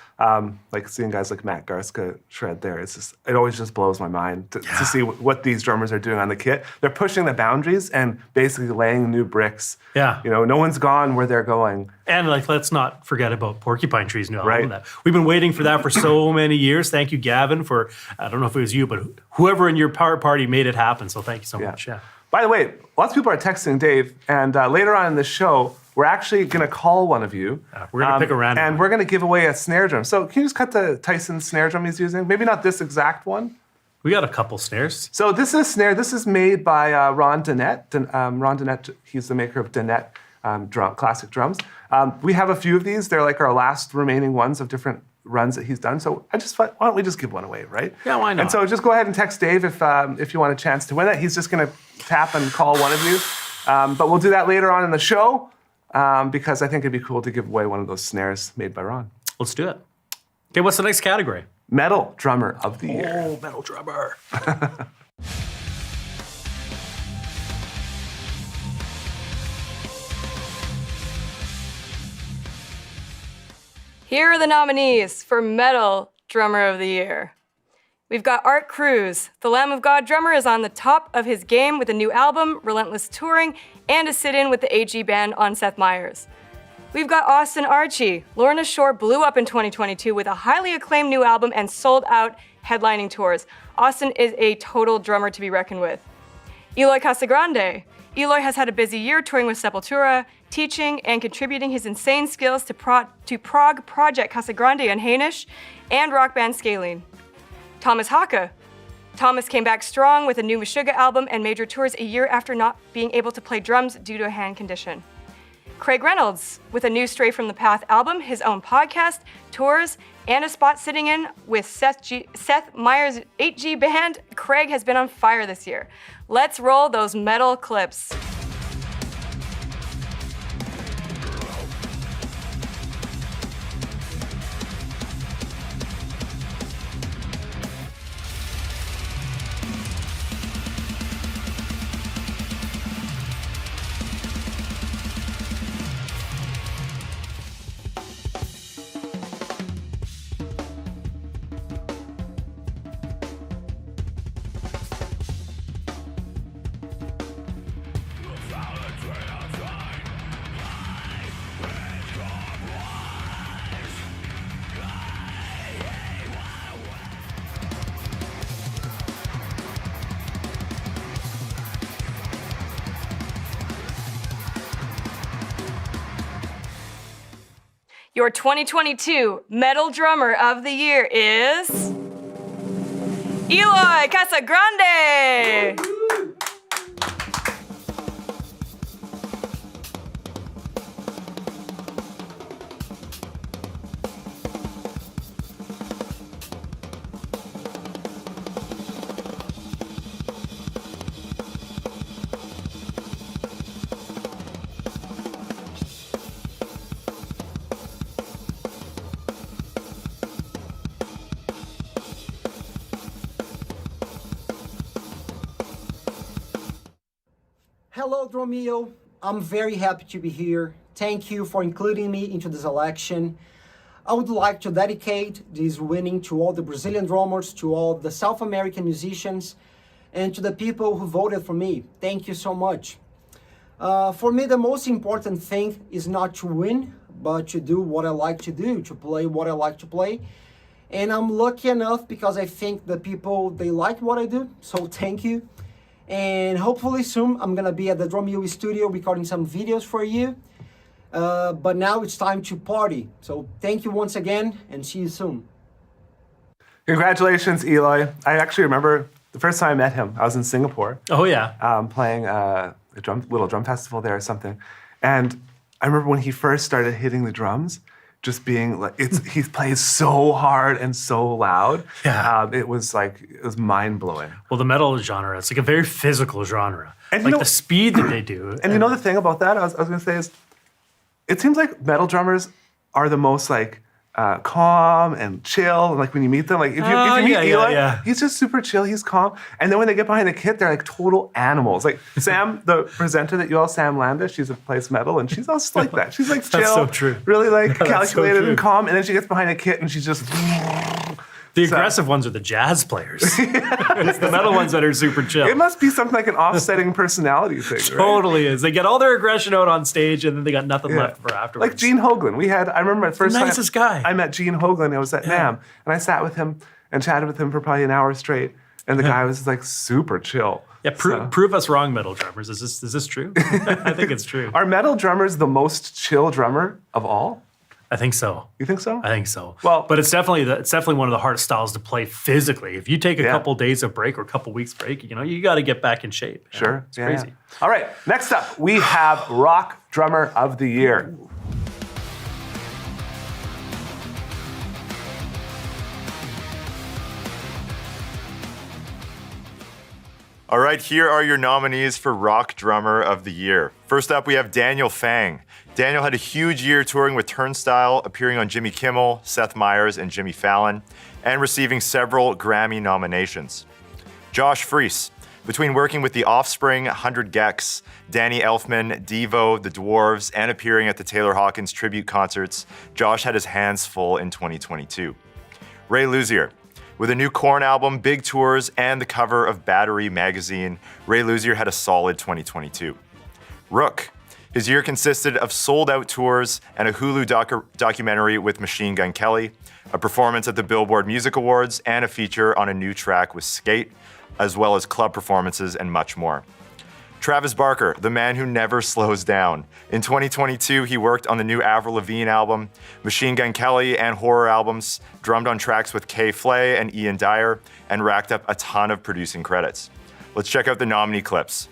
Like seeing guys like Matt Garska shred there. It always just blows my mind to see what these drummers are doing on the kit. They're pushing the boundaries and basically laying new bricks. Yeah, no one's gone where they're going. And let's not forget about Porcupine Tree's new album. That we've been waiting for that for so many years. Thank you, Gavin, for I don't know if it was you, but whoever in your party made it happen. So thank you so much. Yeah. By the way, lots of people are texting Dave, and later on in the show, we're actually going to call one of you. We're going to pick a random and one. We're going to give away a snare drum. So can you just cut the Tyson snare drum he's using? Maybe not this exact one. We got a couple snares. So this is a snare. This is made by Ron Dennett. Ron Dennett, he's the maker of Dennett classic drums. We have a few of these. They're like our last remaining ones of different runs that he's done. So I just thought, why don't we just give one away, right? Yeah, why not? And so just go ahead and text Dave if you want a chance to win it. He's just going to tap and call one of you. But we'll do that later on in the show because I think it'd be cool to give away one of those snares made by Ron. Let's do it. Okay, what's the next category? Metal Drummer of the Year. Oh, Metal Drummer. Here are the nominees for Metal Drummer of the Year. We've got Art Cruz. The Lamb of God drummer is on the top of his game with a new album, Relentless Touring, and a sit-in with the AG Band on Seth Meyers. We've got Austin Archie. Lorna Shore blew up in 2022 with a highly acclaimed new album and sold out headlining tours. Austin is a total drummer to be reckoned with. Eloy Casagrande. Eloy has had a busy year touring with Sepultura, teaching and contributing his insane skills to prog project Casagrande and Hainish and rock band Scaling. Thomas Haka. Thomas came back strong with a new Meshuggah album and major tours a year after not being able to play drums due to a hand condition. Craig Reynolds, with a new Stray from the Path album, his own podcast, tours, and a spot sitting in with Seth Meyers' 8G band, Craig has been on fire this year. Let's roll those metal clips. Your 2022 Metal Drummer of the Year is Eloy Casagrande. Hello, Drumeo. I'm very happy to be here. Thank you for including me into this election. I would like to dedicate this winning to all the Brazilian drummers, to all the South American musicians, and to the people who voted for me. Thank you so much. For me, the most important thing is not to win, but to do what I like to do, to play what I like to play. And I'm lucky enough because I think the people, they like what I do, so thank you. And hopefully soon I'm gonna be at the Drumeo studio recording some videos for you. But now it's time to party. So thank you once again and see you soon. Congratulations, Eloy. I actually remember the first time I met him. I was in Singapore. Oh, yeah. Playing a little drum festival there or something. And I remember when he first started hitting the drums, just being like, he plays so hard and so loud. Yeah. It was mind blowing. Well, the metal genre, it's like a very physical genre. And like the speed that they do. And you know the thing about that, I was going to say is, it seems like metal drummers are the most calm and chill. Like when you meet them, like if you meet Eloy, he's just super chill. He's calm. And then when they get behind the kit, they're like total animals. Like Sam, the presenter that you all, Sam Landis, she's plays metal, and she's also like that. She's like chill, That's so true. really like calculated so and calm. And then she gets behind a kit, and she's just. The aggressive ones are the jazz players. It's the metal ones that are super chill. It must be something like an offsetting personality thing, right? Totally is. They get all their aggression out on stage, and then they got nothing left for afterwards. Like Gene Hoglan. I remember the first nicest time guy. I met Gene Hoglan. I was at NAMM, and I sat with him and chatted with him for probably an hour straight. And the guy was like super chill. Yeah, prove us wrong, metal drummers. Is this true? I think it's true. Are metal drummers the most chill drummer of all? I think so. You think so? I think so. Well, but it's definitely one of the hardest styles to play physically. If you take a couple days of break or a couple weeks break, you got to get back in shape. Sure, it's crazy. Yeah. All right, next up we have Rock Drummer of the Year. All right, here are your nominees for Rock Drummer of the Year. First up, we have Daniel Fang. Daniel had a huge year touring with Turnstile, appearing on Jimmy Kimmel, Seth Meyers, and Jimmy Fallon, and receiving several Grammy nominations. Josh Freese. Between working with The Offspring, 100 Gex, Danny Elfman, Devo, The Dwarves, and appearing at the Taylor Hawkins tribute concerts, Josh had his hands full in 2022. Ray Luzier. With a new Korn album, big tours, and the cover of Battery magazine, Ray Luzier had a solid 2022. Rook. His year consisted of sold-out tours and a Hulu documentary with Machine Gun Kelly, a performance at the Billboard Music Awards, and a feature on a new track with Skate, as well as club performances and much more. Travis Barker, the man who never slows down. In 2022, he worked on the new Avril Lavigne album, Machine Gun Kelly, and horror albums, drummed on tracks with Kay Flay and Ian Dyer, and racked up a ton of producing credits. Let's check out the nominee clips.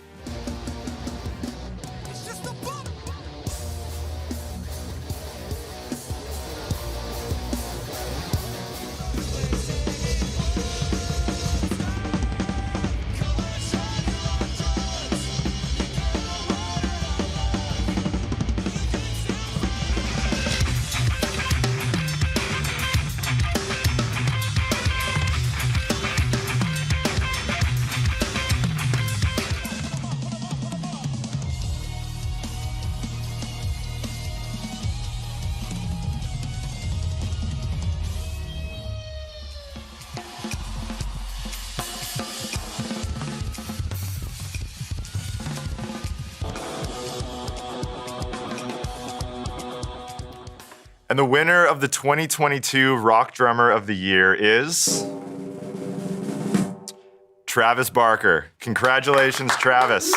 And the winner of the 2022 Rock Drummer of the Year is Travis Barker. Congratulations, Travis.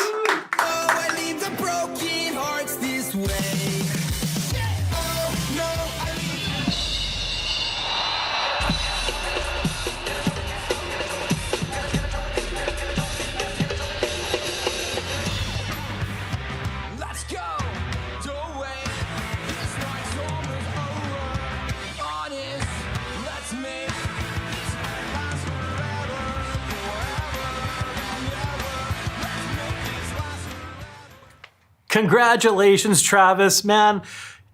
Congratulations, Travis. Man,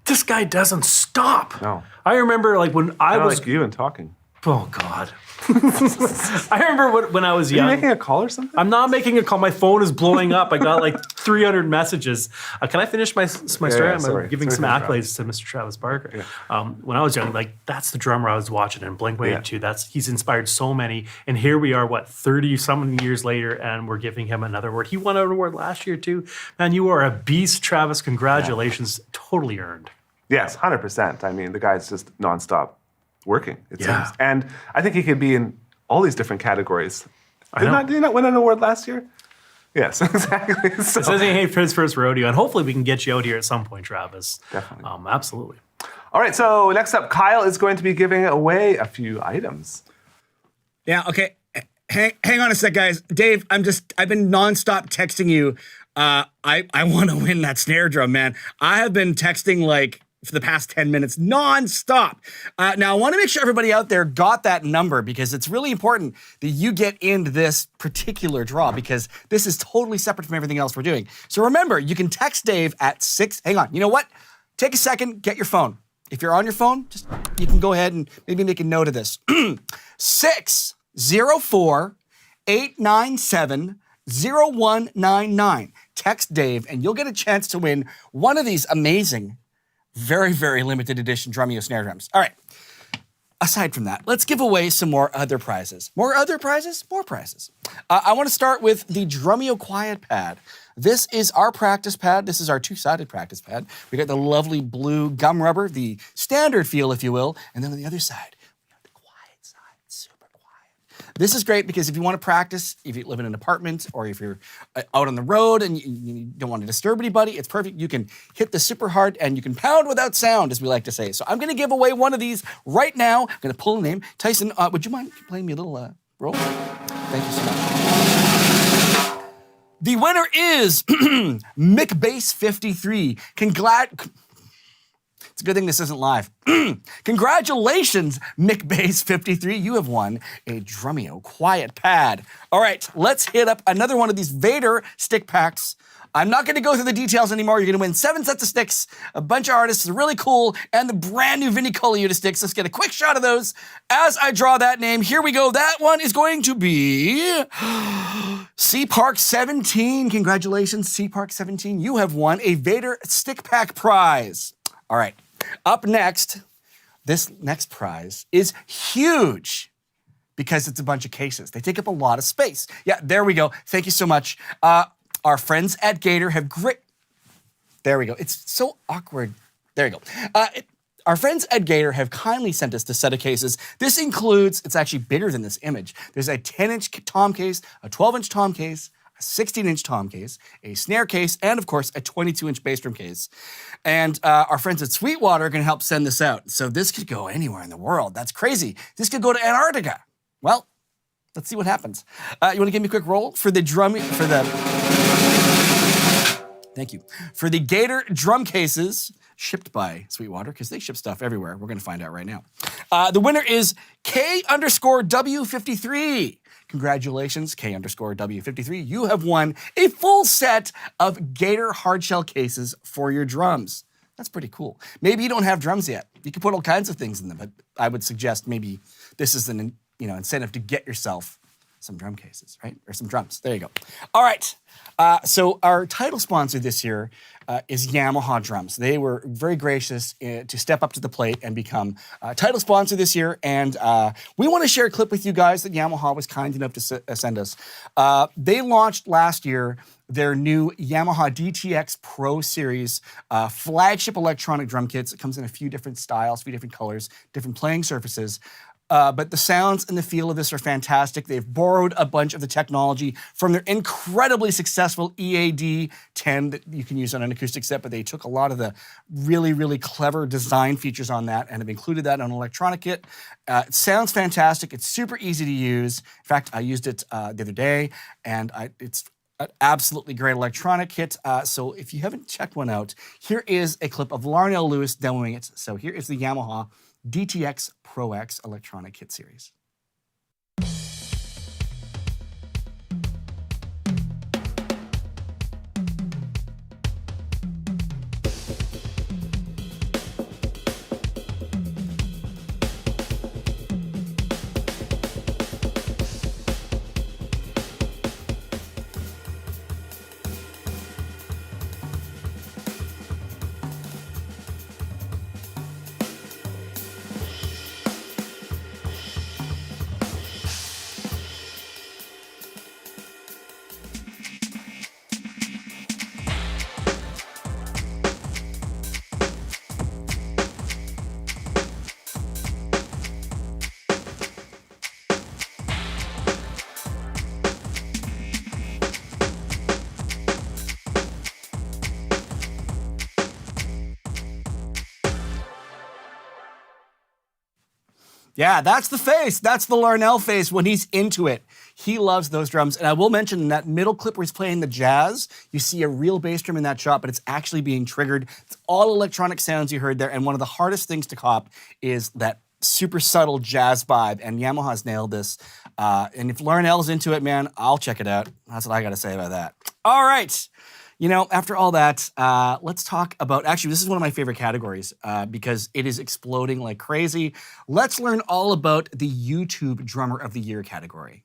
this guy doesn't stop. No. I remember when I was like you and talking. Oh God. I remember when I was Are you young. making a call or something? I'm not making a call. My phone is blowing up. I got like 300 messages. Can I finish my story? I'm sorry. giving Sorry some to interrupt. accolades to Mr. Travis Barker. When I was young, like that's the drummer I was watching in Blink-182. He's inspired so many. And here we are, 30-something years later, and we're giving him another award. He won an award last year too. Man, you are a beast, Travis. Congratulations. Totally earned. Yes, 100%. I mean, the guy's just nonstop working, it Yeah. seems. And I think he could be in all these different categories. I know. Did he not win an award last year? Yes, exactly. So, It says he ain't for his first rodeo, and hopefully we can get you out here at some point, Travis. Definitely. Absolutely. all right, so next up, Kyle is going to be giving away a few items. Yeah, okay. Hang on a sec, guys. Dave, I've been nonstop texting you. I want to win that snare drum, man. I have been texting like for the past 10 minutes nonstop. Now, I want to make sure everybody out there got that number because it's really important that you get into this particular draw because this is totally separate from everything else we're doing. So remember, you can text Dave at 6. Hang on. You know what? Take a second, get your phone. If you're on your phone, you can go ahead and maybe make a note of this. 604-897-0199. Text Dave and you'll get a chance to win one of these amazing, very, very limited edition Drumeo snare drums. All right. Aside from that, let's give away some more other prizes. More other prizes? More prizes. I want to start with the Drumeo Quiet Pad. This is our practice pad. This is our two-sided practice pad. We got the lovely blue gum rubber, the standard feel, if you will, and then on the other side, we got the quiet side, super quiet. This is great because if you want to practice, if you live in an apartment or if you're out on the road and you don't want to disturb anybody, it's perfect. You can hit the super hard and you can pound without sound, as we like to say. So I'm going to give away one of these right now. I'm going to pull a name. Tyson, would you mind playing me a little roll? Thank you so much. The winner is McBase53. It's a good thing this isn't live. Congratulations, McBase53. You have won a Drumeo Quiet Pad. All right, let's hit up another one of these Vater stick packs. I'm not going to go through the details anymore. You're going to win 7 sets of sticks, a bunch of artists, really cool, and the brand new Vinny Colaiuta sticks. Let's get a quick shot of those as I draw that name. Here we go. That one is going to be C Park 17. Congratulations, C Park 17. You have won a Vater stick pack prize. All right. Up next, this next prize is huge because it's a bunch of cases. They take up a lot of space. Yeah, there we go. Thank you so much. Our friends at Gator have There we go. It's so awkward. There you go. Our friends at Gator have kindly sent us this set of cases. This includes, it's actually bigger than this image. There's a 10-inch tom case, a 12-inch tom case, a 16-inch tom case, a snare case, and of course, a 22-inch bass drum case. And our friends at Sweetwater are going to help send this out. So this could go anywhere in the world. That's crazy. This could go to Antarctica. Well, let's see what happens. You want to give me a quick roll for the Thank you. For the Gator drum cases shipped by Sweetwater, because they ship stuff everywhere. We're going to find out right now. The winner is K_W53. Congratulations, K_W53. You have won a full set of Gator hardshell cases for your drums. That's pretty cool. Maybe you don't have drums yet. You can put all kinds of things in them, but I would suggest maybe this is an incentive to get yourself some drum cases, right? Or some drums. There you go. All right. So our title sponsor this year is Yamaha Drums. They were very gracious to step up to the plate and become title sponsor this year. And we want to share a clip with you guys that Yamaha was kind enough to send us. They launched last year their new Yamaha DTX Pro Series flagship electronic drum kits. It comes in a few different styles, a few different colors, different playing surfaces. But the sounds and the feel of this are fantastic. They've borrowed a bunch of the technology from their incredibly successful EAD-10 that you can use on an acoustic set, but they took a lot of the really, really clever design features on that and have included that on an electronic kit. It sounds fantastic. It's super easy to use. In fact, I used it the other day, and it's an absolutely great electronic kit. So if you haven't checked one out, here is a clip of Larnell Lewis demoing it. So here is the Yamaha DTX Pro X electronic kit series. Yeah, that's the face. That's the Larnell face when he's into it. He loves those drums. And I will mention in that middle clip where he's playing the jazz, you see a real bass drum in that shot, but it's actually being triggered. It's all electronic sounds you heard there. And one of the hardest things to cop is that super subtle jazz vibe. And Yamaha's nailed this. And if Larnell's into it, man, I'll check it out. That's what I got to say about that. All right. You know, after all that, let's talk about, actually, this is one of my favorite categories because it is exploding like crazy. Let's learn all about the YouTube Drummer of the Year category.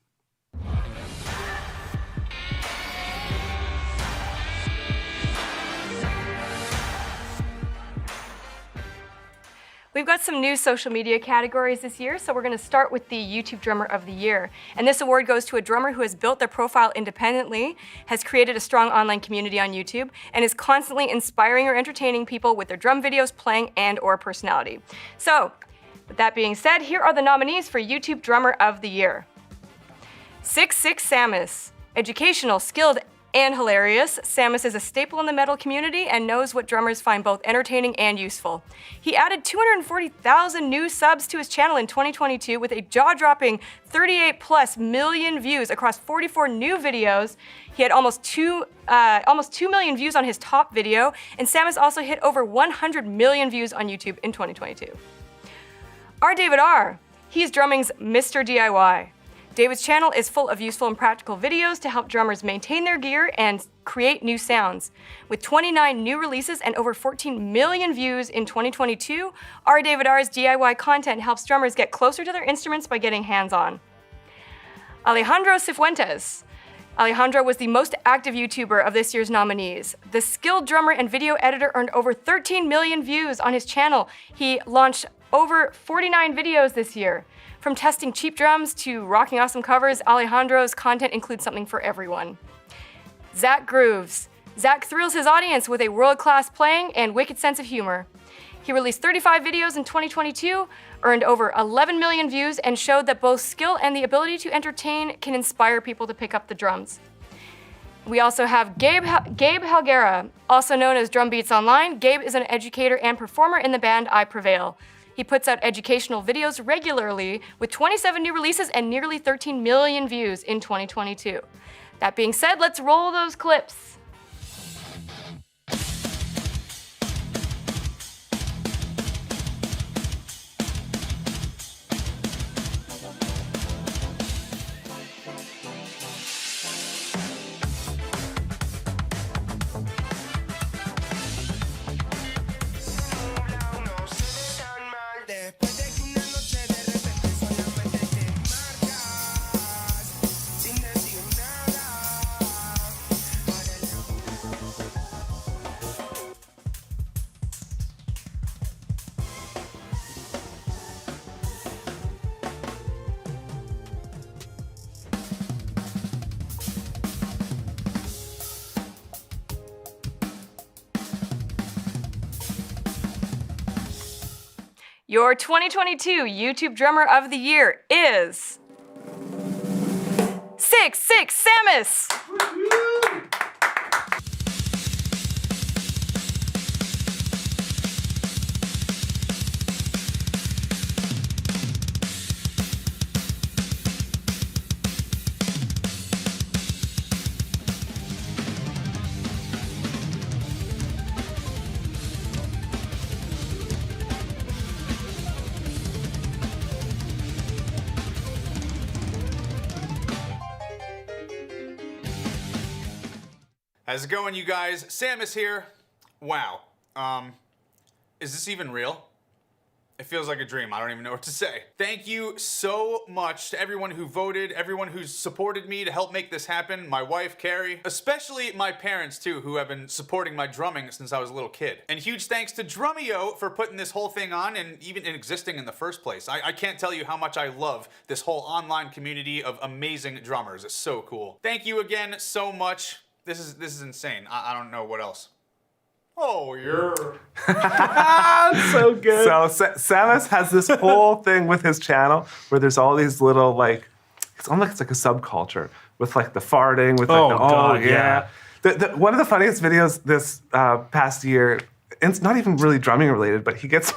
We've got some new social media categories this year, so we're going to start with the YouTube Drummer of the Year. And this award goes to a drummer who has built their profile independently, has created a strong online community on YouTube, and is constantly inspiring or entertaining people with their drum videos, playing, and/or personality. So, with that being said, here are the nominees for YouTube Drummer of the Year. 66 Samus, educational, skilled, and hilarious. Samus is a staple in the metal community and knows what drummers find both entertaining and useful. He added 240,000 new subs to his channel in 2022 with a jaw-dropping 38+ million views across 44 new videos. He had almost 2 million views on his top video, and Samus also hit over 100 million views on YouTube in 2022. R. David R. He's drumming's Mr. DIY. David's channel is full of useful and practical videos to help drummers maintain their gear and create new sounds. With 29 new releases and over 14 million views in 2022, R. David R's DIY content helps drummers get closer to their instruments by getting hands-on. Alejandro Cifuentes. Alejandro was the most active YouTuber of this year's nominees. The skilled drummer and video editor earned over 13 million views on his channel. He launched over 49 videos this year. From testing cheap drums to rocking awesome covers, Alejandro's content includes something for everyone. Zach Grooves. Zach thrills his audience with a world-class playing and wicked sense of humor. He released 35 videos in 2022, earned over 11 million views, and showed that both skill and the ability to entertain can inspire people to pick up the drums. We also have Gabe Helguera, also known as Drum Beats Online. Gabe is an educator and performer in the band I Prevail. He puts out educational videos regularly with 27 new releases and nearly 13 million views in 2022. That being said, let's roll those clips. Your 2022 YouTube Drummer of the Year is 66 Samus. How's it going, you guys? Samus here. Wow. Is this even real? It feels like a dream. I don't even know what to say. Thank you so much to everyone who voted, everyone who's supported me to help make this happen. My wife, Carrie, especially my parents too, who have been supporting my drumming since I was a little kid. And huge thanks to Drumeo for putting this whole thing on and even existing in the first place. I can't tell you how much I love this whole online community of amazing drummers. It's so cool. Thank you again so much. This is insane. I don't know what else. Oh, you're So good. So Samus has this whole thing with his channel where there's all these little it's almost like a subculture with like the farting, with like God, yeah. One of the funniest videos this past year, and it's not even really drumming related, but he gets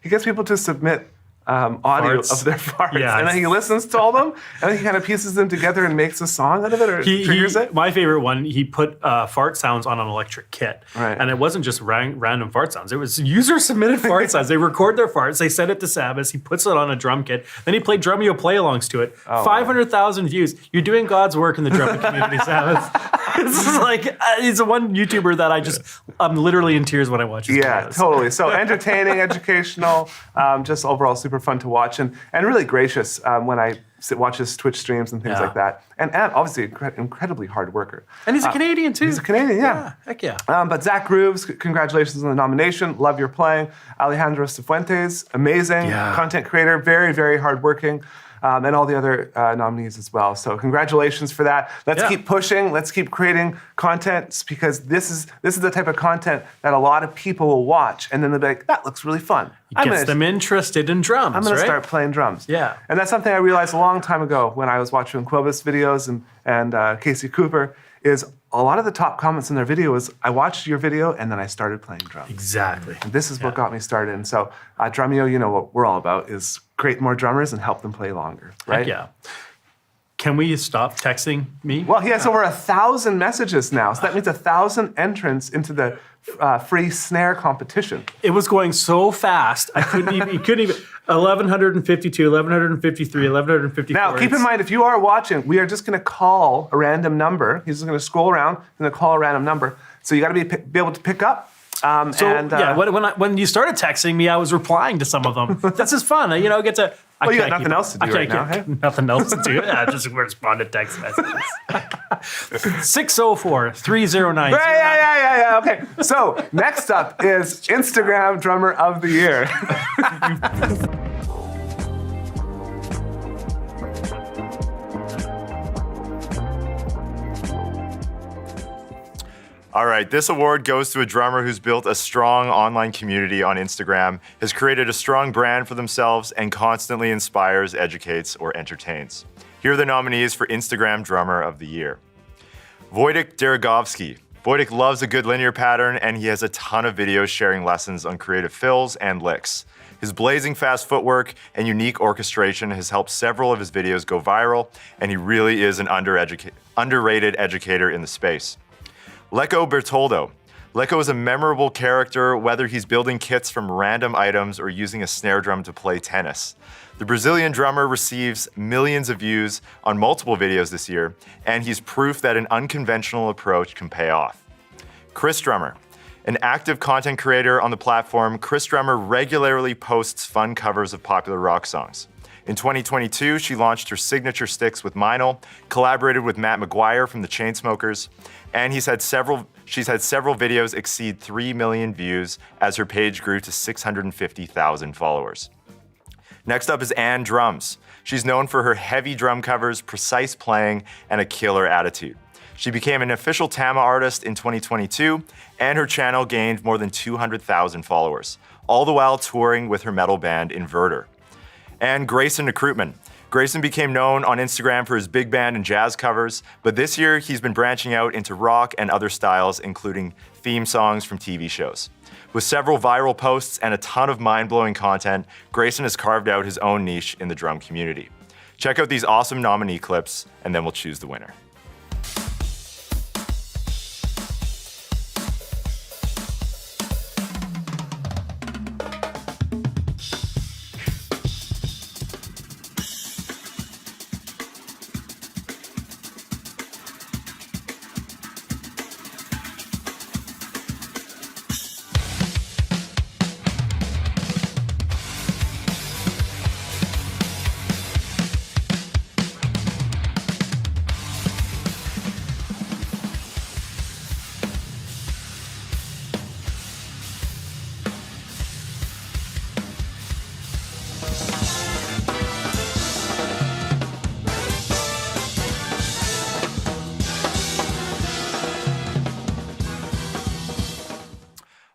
people to submit audio Farts. of their farts. Yeah, And then he listens to all them, and then he kind of pieces them together and makes a song out of it, or triggers it. My favorite one, he put fart sounds on an electric kit. Right. And it wasn't just random fart sounds. It was user-submitted fart sounds. They record their farts, they send it to Sabas, he puts it on a drum kit, then he played Drumeo play-alongs to it. 500,000 views. You're doing God's work in the drumming community, Sabas. This is like, he's the one YouTuber that I'm literally in tears when I watch his videos. Totally. So entertaining, educational, just overall super fun to watch, and really gracious when I watch his Twitch streams and things like that. And obviously incredibly hard worker. And he's a Canadian too. He's a Canadian, yeah. Heck yeah. But Zach Grooves, congratulations on the nomination. Love your playing. Alejandro Cifuentes, amazing content creator, very, very hardworking. And all the other nominees as well. So congratulations for that. Let's keep pushing. Let's keep creating content, because this is the type of content that a lot of people will watch, and then they'll be like, that looks really fun. Gets them interested in drums, I'm going to start playing drums. Yeah. And that's something I realized a long time ago when I was watching Quobus videos and Casey Cooper, is a lot of the top comments in their video was, I watched your video and then I started playing drums. Exactly. And this is what got me started. And so Drumeo, you know what we're all about, is create more drummers and help them play longer, right? Heck yeah. Can we stop texting me? Well, he has over 1,000 messages now. So that means 1,000 entrants into the free snare competition. It was going so fast, I couldn't even, 1,152, 1,153, 1,154. Now, keep in mind, if you are watching, we are just going to call a random number. He's just going to scroll around and going to call a random number. So you got to be able to pick up. When you started texting me, I was replying to some of them. This is fun. You know, get to. Well, you got nothing else to do right now, hey? Nothing else to do. Yeah, just respond to text messages. 604-309. Yeah. Okay. So next up is Instagram Drummer of the Year. All right, this award goes to a drummer who's built a strong online community on Instagram, has created a strong brand for themselves, and constantly inspires, educates, or entertains. Here are the nominees for Instagram Drummer of the Year. Wojtek Deragovsky. Wojtek loves a good linear pattern, and he has a ton of videos sharing lessons on creative fills and licks. His blazing fast footwork and unique orchestration has helped several of his videos go viral, and he really is an underrated educator in the space. Lecco Bertoldo. Lecco is a memorable character, whether he's building kits from random items or using a snare drum to play tennis. The Brazilian drummer receives millions of views on multiple videos this year, and he's proof that an unconventional approach can pay off. Chris Drummer. An active content creator on the platform, Chris Drummer regularly posts fun covers of popular rock songs. In 2022, she launched her signature sticks with Meinl, collaborated with Matt McGuire from the Chainsmokers, and she's had several videos exceed 3 million views as her page grew to 650,000 followers. Next up is Ann Drums. She's known for her heavy drum covers, precise playing, and a killer attitude. She became an official Tama artist in 2022, and her channel gained more than 200,000 followers, all the while touring with her metal band Inverter. And Grayson Recruitment. Grayson became known on Instagram for his big band and jazz covers, but this year he's been branching out into rock and other styles, including theme songs from TV shows. With several viral posts and a ton of mind-blowing content, Grayson has carved out his own niche in the drum community. Check out these awesome nominee clips, and then we'll choose the winner.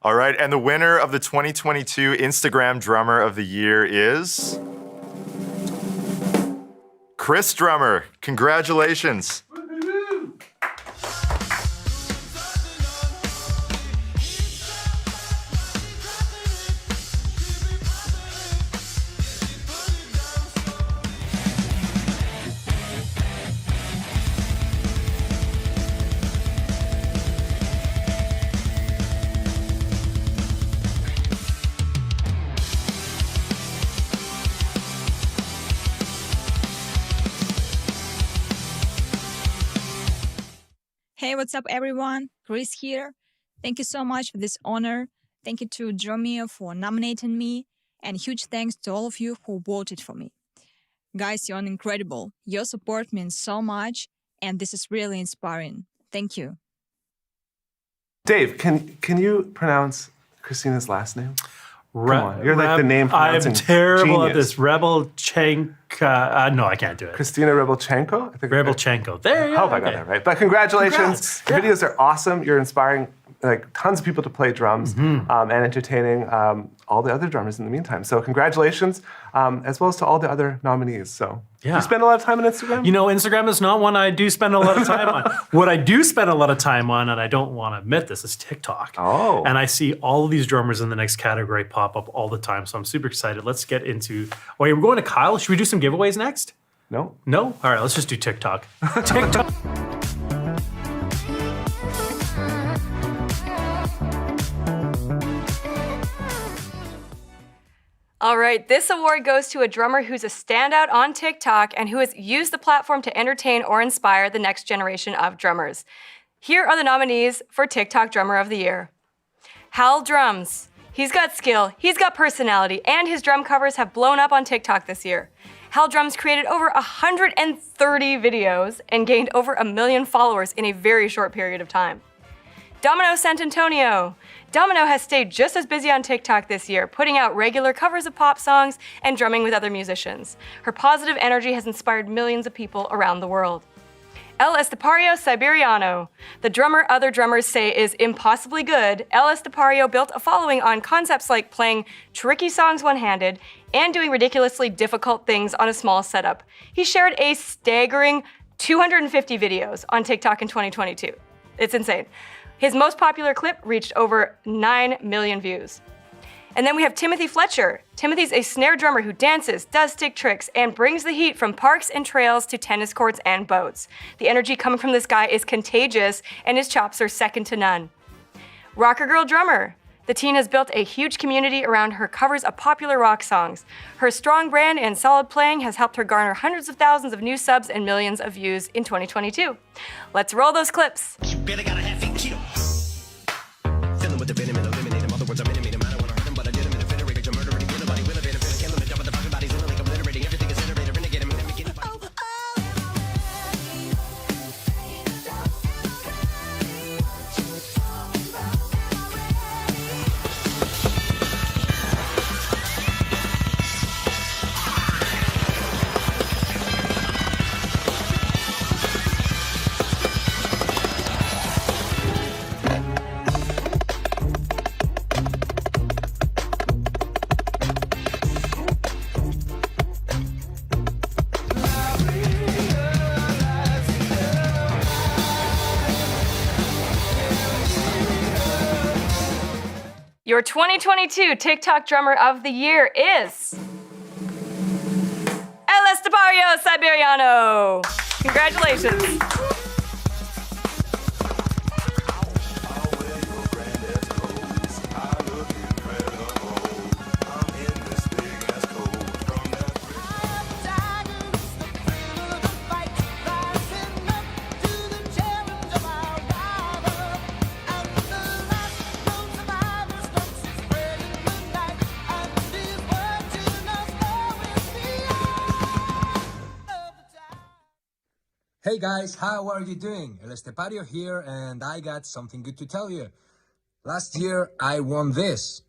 All right, and the winner of the 2022 Instagram Drummer of the Year is Chris Drummer. Congratulations. Hey, what's up, everyone? Chris here. Thank you so much for this honor. Thank you to Drumeo for nominating me, and huge thanks to all of you who voted for me. Guys, you're incredible. Your support means so much, and this is really inspiring. Thank you. Dave, can you pronounce Christina's last name? Come on, you're like the name pronouncing I'm terrible at genius. this. Rebelchenko. No, I can't do it. Christina Rebelchenko? I think Rebelchenko. There you I go. hope I got that right. But congratulations. Congrats. The videos are awesome. You're inspiring like tons of people to play drums and entertaining all the other drummers in the meantime. So congratulations, as well as to all the other nominees. So Yeah. you spend a lot of time on Instagram? You know, Instagram is not one I do spend a lot of time on. What I do spend a lot of time on, and I don't want to admit this, is TikTok. Oh. And I see all of these drummers in the next category pop up all the time. So I'm super excited. Let's get into. Oh, yeah, we're going to Kyle. Should we do some giveaways next? No. No? All right, let's just do TikTok. TikTok. All right, this award goes to a drummer who's a standout on TikTok and who has used the platform to entertain or inspire the next generation of drummers. Here are the nominees for TikTok Drummer of the Year. Hal Drums. He's got skill, he's got personality, and his drum covers have blown up on TikTok this year. Hal Drums created over 130 videos and gained over 1 million followers in a very short period of time. Domino Sant'Antonio. Domino has stayed just as busy on TikTok this year, putting out regular covers of pop songs and drumming with other musicians. Her positive energy has inspired millions of people around the world. El Estepario Siberiano. The drummer other drummers say is impossibly good, El Estepario built a following on concepts like playing tricky songs one-handed and doing ridiculously difficult things on a small setup. He shared a staggering 250 videos on TikTok in 2022. It's insane. His most popular clip reached over 9 million views. And then we have Timothy Fletcher. Timothy's a snare drummer who dances, does stick tricks, and brings the heat from parks and trails to tennis courts and boats. The energy coming from this guy is contagious, and his chops are second to none. Rocker Girl Drummer. The teen has built a huge community around her covers of popular rock songs. Her strong brand and solid playing has helped her garner hundreds of thousands of new subs and millions of views in 2022. Let's roll those clips. Your 2022 TikTok Drummer of the Year is El Estepario Siberiano. Congratulations. Hey guys, how are you doing? El Estepario here, and I got something good to tell you. Last year I won this,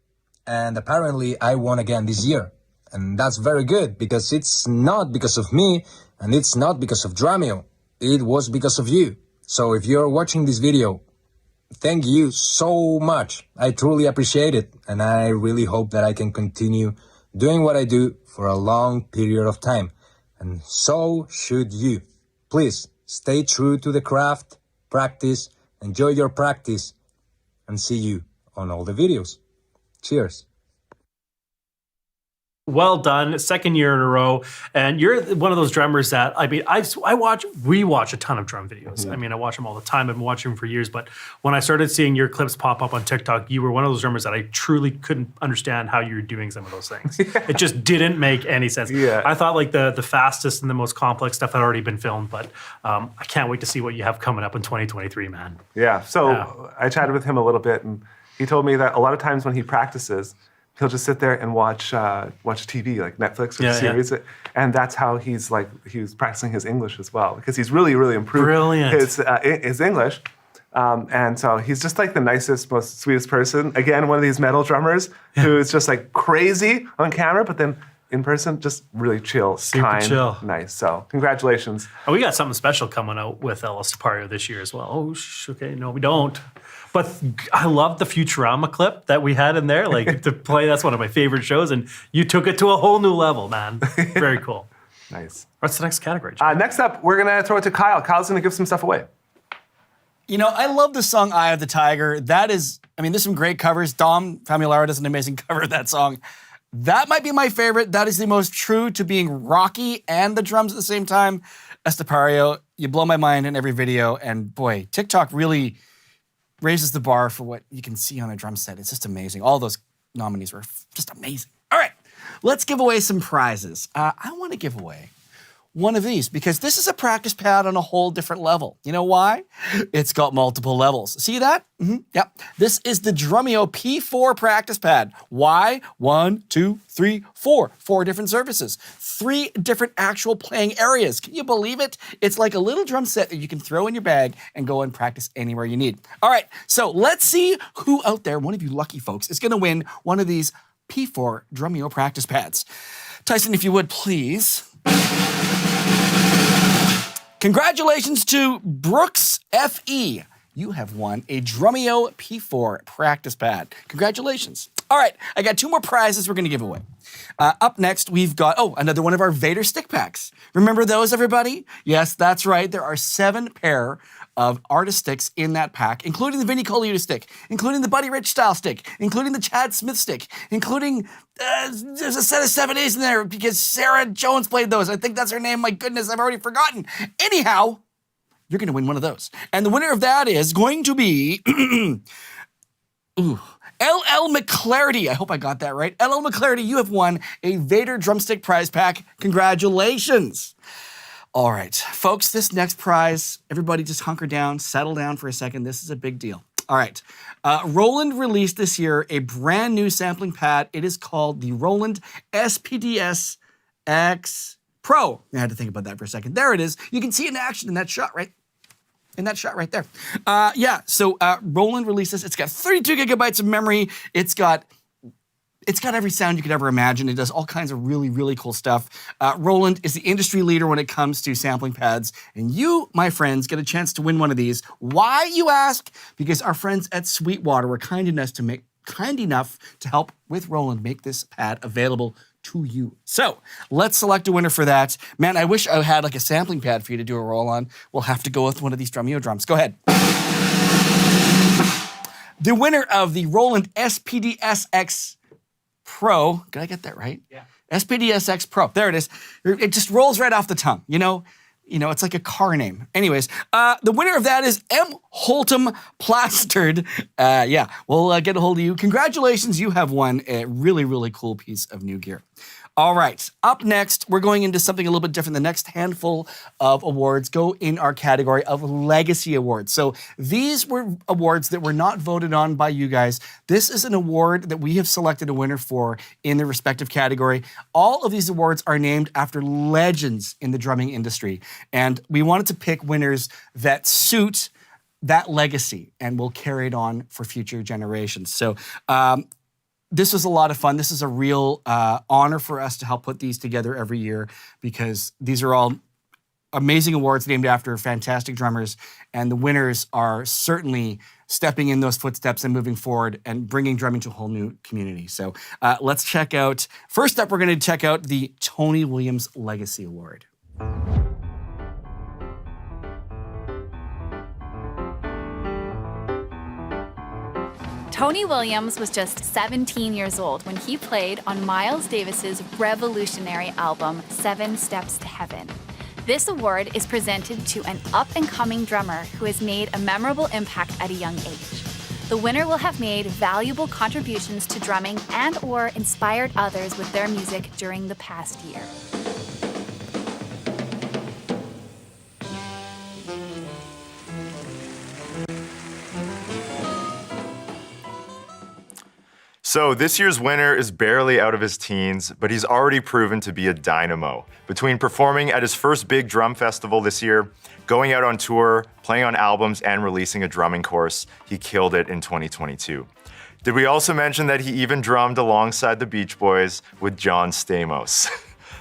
and apparently I won again this year. And that's very good, because it's not because of me, and it's not because of Drumeo. It was because of you. So if you're watching this video, thank you so much. I truly appreciate it, and I really hope that I can continue doing what I do for a long period of time. And so should you. Please, stay true to the craft, practice, enjoy your practice, and see you on all the videos. Cheers. Well done, second year in a row, and you're one of those drummers that we watch a ton of drum videos. I mean, I watch them all the time. I've been watching them for years, but when I started seeing your clips pop up on TikTok, you were one of those drummers that I truly couldn't understand how you were doing some of those things. It just didn't make any sense. I thought like the fastest and the most complex stuff had already been filmed, but I can't wait to see what you have coming up in 2023, man. Yeah. So I chatted with him a little bit, and he told me that a lot of times when he practices, he'll just sit there and watch TV, like Netflix or series, and that's how he's practicing his English as well, because he's really, really improved his English. And so he's just like the nicest, most sweetest person. Again, one of these metal drummers who is just like crazy on camera, but then in person, just really chill, super chill, nice. So congratulations. Oh, we got something special coming out with El Estepario this year as well. Oh, okay, no, we don't. But I love the Futurama clip that we had in there, like to play. That's one of my favorite shows, and you took it to a whole new level, man. Very cool. Nice. What's the next category? Next up, we're gonna throw it to Kyle. Kyle's gonna give some stuff away. You know, I love the song "Eye of the Tiger." That is, I mean, there's some great covers. Dom Famularo does an amazing cover of that song. That might be my favorite. That is the most true to being rocky and the drums at the same time. Estepario, you blow my mind in every video, and boy, TikTok really raises the bar for what you can see on a drum set. It's just amazing. All those nominees were just amazing. All right, let's give away some prizes. I want to give away one of these because this is a practice pad on a whole different level. You know why? It's got multiple levels. See that? Yep. This is the Drumeo P4 practice pad. Why? 1, 2, 3, 4. 4 different surfaces. 3 different actual playing areas. Can you believe it? It's like a little drum set that you can throw in your bag and go and practice anywhere you need. All right, so let's see who out there, one of you lucky folks, is going to win one of these P4 Drumeo practice pads. Tyson, if you would, please. Congratulations to Brooks FE. You have won a Drumeo P4 practice pad. Congratulations. All right, I got 2 more prizes we're going to give away. Up next, we've got, another one of our Vater stick packs. Remember those, everybody? Yes, that's right. There are 7 pair of artist sticks in that pack, including the Vinnie Colaiuta stick, including the Buddy Rich style stick, including the Chad Smith stick, including, there's a set of 7As in there because Sarah Jones played those. I think that's her name. My goodness, I've already forgotten. Anyhow, you're going to win one of those. And the winner of that is going to be, LL McClarty. I hope I got that right. LL McClarty, you have won a Vater drumstick prize pack. Congratulations. All right, folks, this next prize, everybody just hunker down, settle down for a second. This is a big deal. All right, Roland released this year a brand new sampling pad. It is called the Roland SPD-SX Pro. I had to think about that for a second. There it is. You can see it in action in that shot, right? In that shot right there. So Roland released this. It's got 32 gigabytes of memory. It's got every sound you could ever imagine. It does all kinds of really, really cool stuff. Roland is the industry leader when it comes to sampling pads. And you, my friends, get a chance to win one of these. Why, you ask? Because our friends at Sweetwater were kind enough to help with Roland make this pad available to you. So let's select a winner for that. Man, I wish I had like a sampling pad for you to do a roll on. We'll have to go with one of these Drumeo drums. Go ahead. The winner of the Roland SPD-SX Pro. Did I get that right? Yeah. SPD-SX Pro. There it is. It just rolls right off the tongue. You know, it's like a car name. Anyways, the winner of that is M. Holtum Plastered. We'll get a hold of you. Congratulations, you have won a really, really cool piece of new gear. All right, up next, we're going into something a little bit different. The next handful of awards go in our category of Legacy Awards. So these were awards that were not voted on by you guys. This is an award that we have selected a winner for in the respective category. All of these awards are named after legends in the drumming industry. And we wanted to pick winners that suit that legacy and will carry it on for future generations. So, this was a lot of fun. This is a real honor for us to help put these together every year because these are all amazing awards named after fantastic drummers, and the winners are certainly stepping in those footsteps and moving forward and bringing drumming to a whole new community. So let's check out, first up, we're going to check out the Tony Williams Legacy Award. Tony Williams was just 17 years old when he played on Miles Davis's revolutionary album, 7 Steps to Heaven. This award is presented to an up-and-coming drummer who has made a memorable impact at a young age. The winner will have made valuable contributions to drumming and/or inspired others with their music during the past year. So this year's winner is barely out of his teens, but he's already proven to be a dynamo. Between performing at his first big drum festival this year, going out on tour, playing on albums, and releasing a drumming course, he killed it in 2022. Did we also mention that he even drummed alongside the Beach Boys with John Stamos?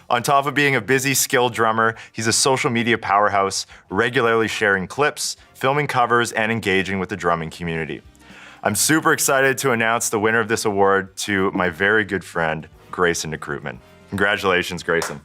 On top of being a busy, skilled drummer, he's a social media powerhouse, regularly sharing clips, filming covers, and engaging with the drumming community. I'm super excited to announce the winner of this award to my very good friend, Grayson Nekrutman. Congratulations, Grayson.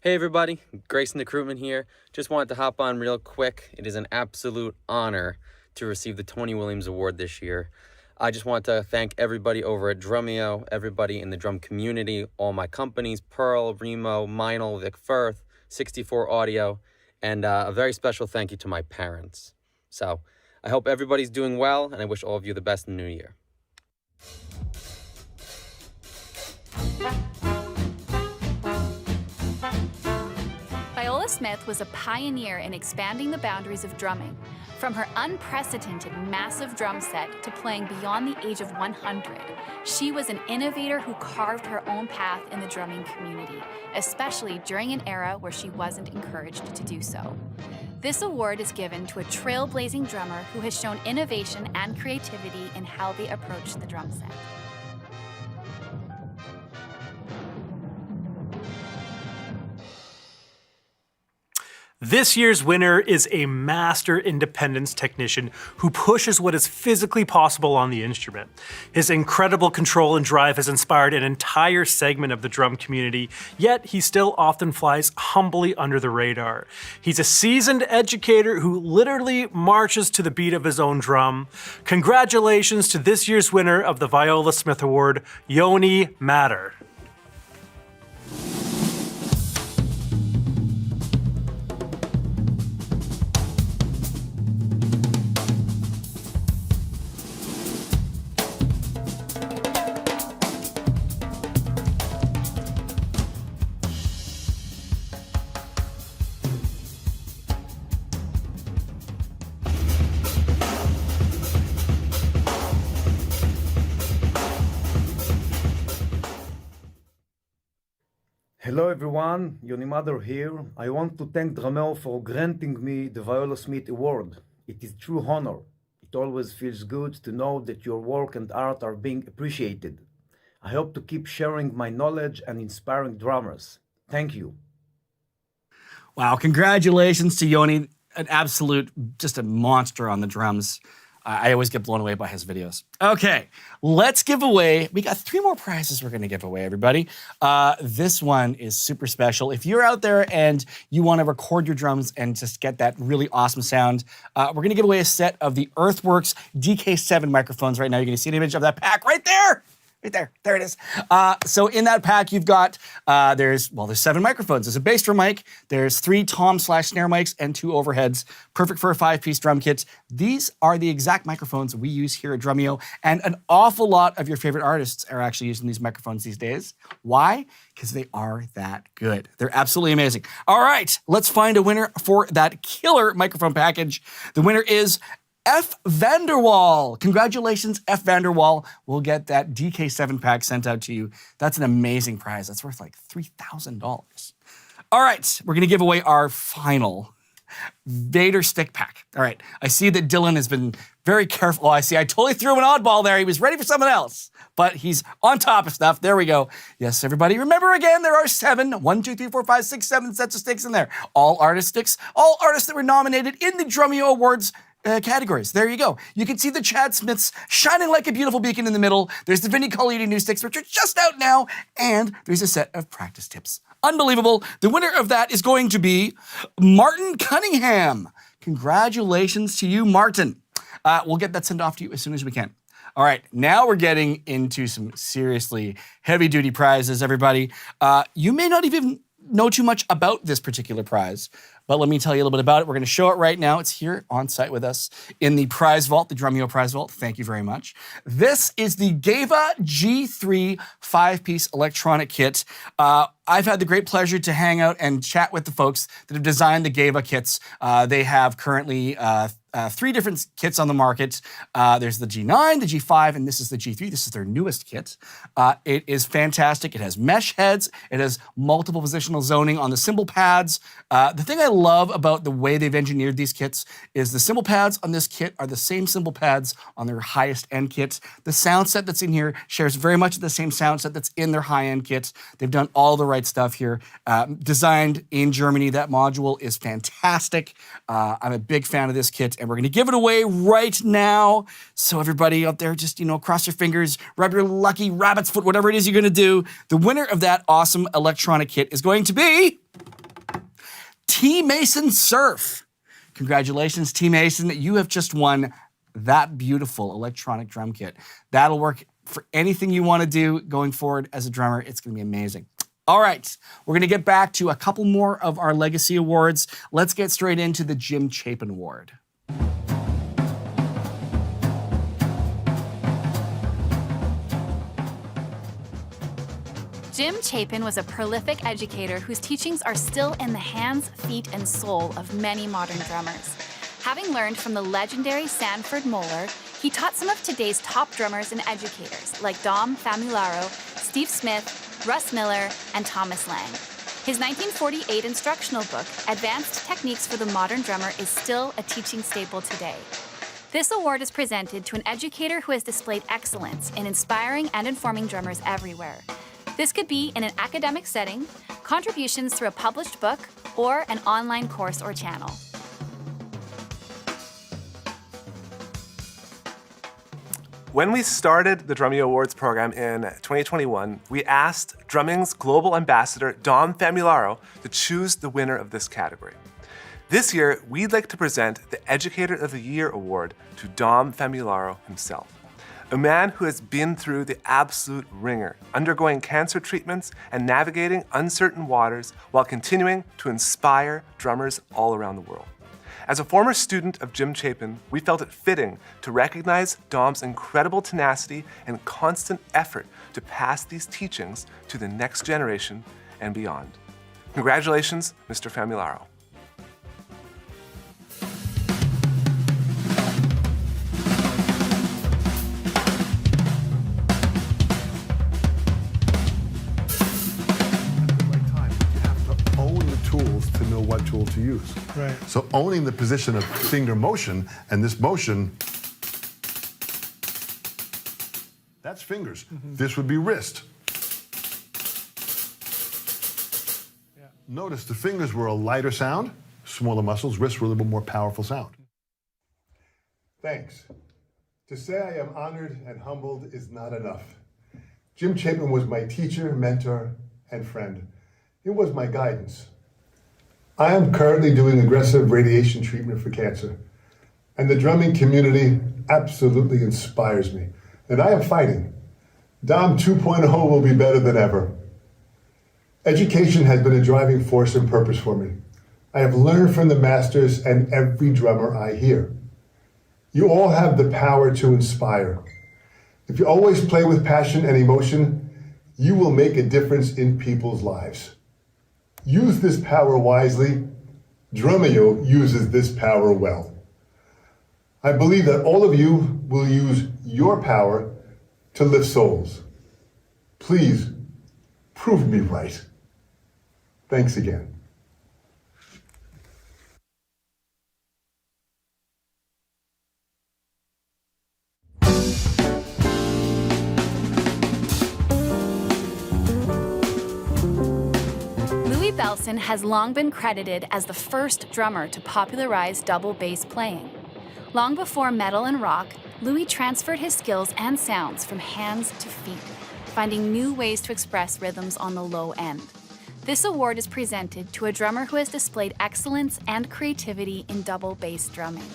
Hey everybody, Grayson Nekrutman here. Just wanted to hop on real quick. It is an absolute honor to receive the Tony Williams Award this year. I just want to thank everybody over at Drumeo, everybody in the drum community, all my companies, Pearl, Remo, Meinl, Vic Firth, 64 Audio, and a very special thank you to my parents. So I hope everybody's doing well, and I wish all of you the best in the new year. Viola Smith was a pioneer in expanding the boundaries of drumming. From her unprecedented massive drum set to playing beyond the age of 100, she was an innovator who carved her own path in the drumming community, especially during an era where she wasn't encouraged to do so. This award is given to a trailblazing drummer who has shown innovation and creativity in how they approach the drum set. This year's winner is a master independence technician who pushes what is physically possible on the instrument. His incredible control and drive has inspired an entire segment of the drum community, yet he still often flies humbly under the radar. He's a seasoned educator who literally marches to the beat of his own drum. Congratulations to this year's winner of the Viola Smith Award, Yoni Matter. Hello everyone, Yoni Mother here. I want to thank Drumeo for granting me the Viola Smith Award. It is true honor. It always feels good to know that your work and art are being appreciated. I hope to keep sharing my knowledge and inspiring drummers. Thank you. Wow, congratulations to Yoni, an absolute, just a monster on the drums. I always get blown away by his videos. Okay, let's give away, we got 3 more prizes we're gonna give away, everybody. This one is super special. If you're out there and you wanna record your drums and just get that really awesome sound, we're gonna give away a set of the Earthworks DK7 microphones right now. You're gonna see an image of that pack right there. Right there, there it is. So in that pack, you've got, there's 7 microphones. There's a bass drum mic, there's 3 tom/snare mics, and 2 overheads. Perfect for a 5-piece drum kit. These are the exact microphones we use here at Drumeo, and an awful lot of your favorite artists are actually using these microphones these days. Why? Because they are that good. They're absolutely amazing. All right, let's find a winner for that killer microphone package. The winner is F. Vanderwall. Congratulations, F. Vanderwall. We'll get that DK7 pack sent out to you. That's an amazing prize. That's worth like $3,000. All right, we're gonna give away our final Vater stick pack. All right, I see that Dylan has been very careful. Oh, I totally threw him an oddball there. He was ready for someone else, but he's on top of stuff. There we go. Yes, everybody, remember again, there are 7 sets of sticks in there. All artist sticks, all artists that were nominated in the Drumeo Awards categories. There you go. You can see the Chad Smiths shining like a beautiful beacon in the middle. There's the Vinnie Colletti new sticks, which are just out now, and there's a set of practice tips. Unbelievable. The winner of that is going to be Martin Cunningham. Congratulations to you, Martin. We'll get that sent off to you as soon as we can. All right, now we're getting into some seriously heavy-duty prizes, everybody. You may not even know too much about this particular prize, but let me tell you a little bit about it. We're going to show it right now. It's here on site with us in the prize vault, the Drumeo prize vault. Thank you very much. This is the GEWA G3 5-piece electronic kit. I've had the great pleasure to hang out and chat with the folks that have designed the GEWA kits. They have currently 3 different kits on the market. There's the G9, the G5, and this is the G3. This is their newest kit. It is fantastic. It has mesh heads. It has multiple positional zoning on the cymbal pads. The thing I love about the way they've engineered these kits is the cymbal pads on this kit are the same cymbal pads on their highest end kits. The sound set that's in here shares very much the same sound set that's in their high-end kits. They've done all the right stuff here. Designed in Germany, that module is fantastic. I'm a big fan of this kit, and we're going to give it away right now. So everybody out there, just, cross your fingers, rub your lucky rabbit's foot, whatever it is you're going to do. The winner of that awesome electronic kit is going to be T. Mason Surf. Congratulations, T. Mason. You have just won that beautiful electronic drum kit. That'll work for anything you want to do going forward as a drummer. It's going to be amazing. All right, we're going to get back to a couple more of our Legacy Awards. Let's get straight into the Jim Chapin Award. Jim Chapin was a prolific educator whose teachings are still in the hands, feet, and soul of many modern drummers. Having learned from the legendary Sanford Moeller, he taught some of today's top drummers and educators like Dom Famularo, Steve Smith, Russ Miller, and Thomas Lang. His 1948 instructional book, Advanced Techniques for the Modern Drummer, is still a teaching staple today. This award is presented to an educator who has displayed excellence in inspiring and informing drummers everywhere. This could be in an academic setting, contributions through a published book, or an online course or channel. When we started the Drumeo Awards program in 2021, we asked drumming's global ambassador, Dom Famularo, to choose the winner of this category. This year, we'd like to present the Educator of the Year award to Dom Famularo himself, a man who has been through the absolute ringer, undergoing cancer treatments and navigating uncertain waters while continuing to inspire drummers all around the world. As a former student of Jim Chapin, we felt it fitting to recognize Dom's incredible tenacity and constant effort to pass these teachings to the next generation and beyond. Congratulations, Mr. Famularo. To know what tool to use. Right. So owning the position of finger motion, and this motion, that's fingers. This would be wrist. Yeah. Notice the fingers were a lighter sound, smaller muscles, wrists were a little bit more powerful sound. Thanks. To say I am honored and humbled is not enough. Jim Chapin was my teacher, mentor, and friend. He was my guidance. I am currently doing aggressive radiation treatment for cancer, and the drumming community absolutely inspires me, and I am fighting. Dom 2.0 will be better than ever. Education has been a driving force and purpose for me. I have learned from the masters and every drummer I hear. You all have the power to inspire. If you always play with passion and emotion, you will make a difference in people's lives. Use this power wisely. Drumeo uses this power well. I believe that all of you will use your power to lift souls. Please prove me right. Thanks again. Bellson has long been credited as the first drummer to popularize double bass playing. Long before metal and rock, Louie transferred his skills and sounds from hands to feet, finding new ways to express rhythms on the low end. This award is presented to a drummer who has displayed excellence and creativity in double bass drumming.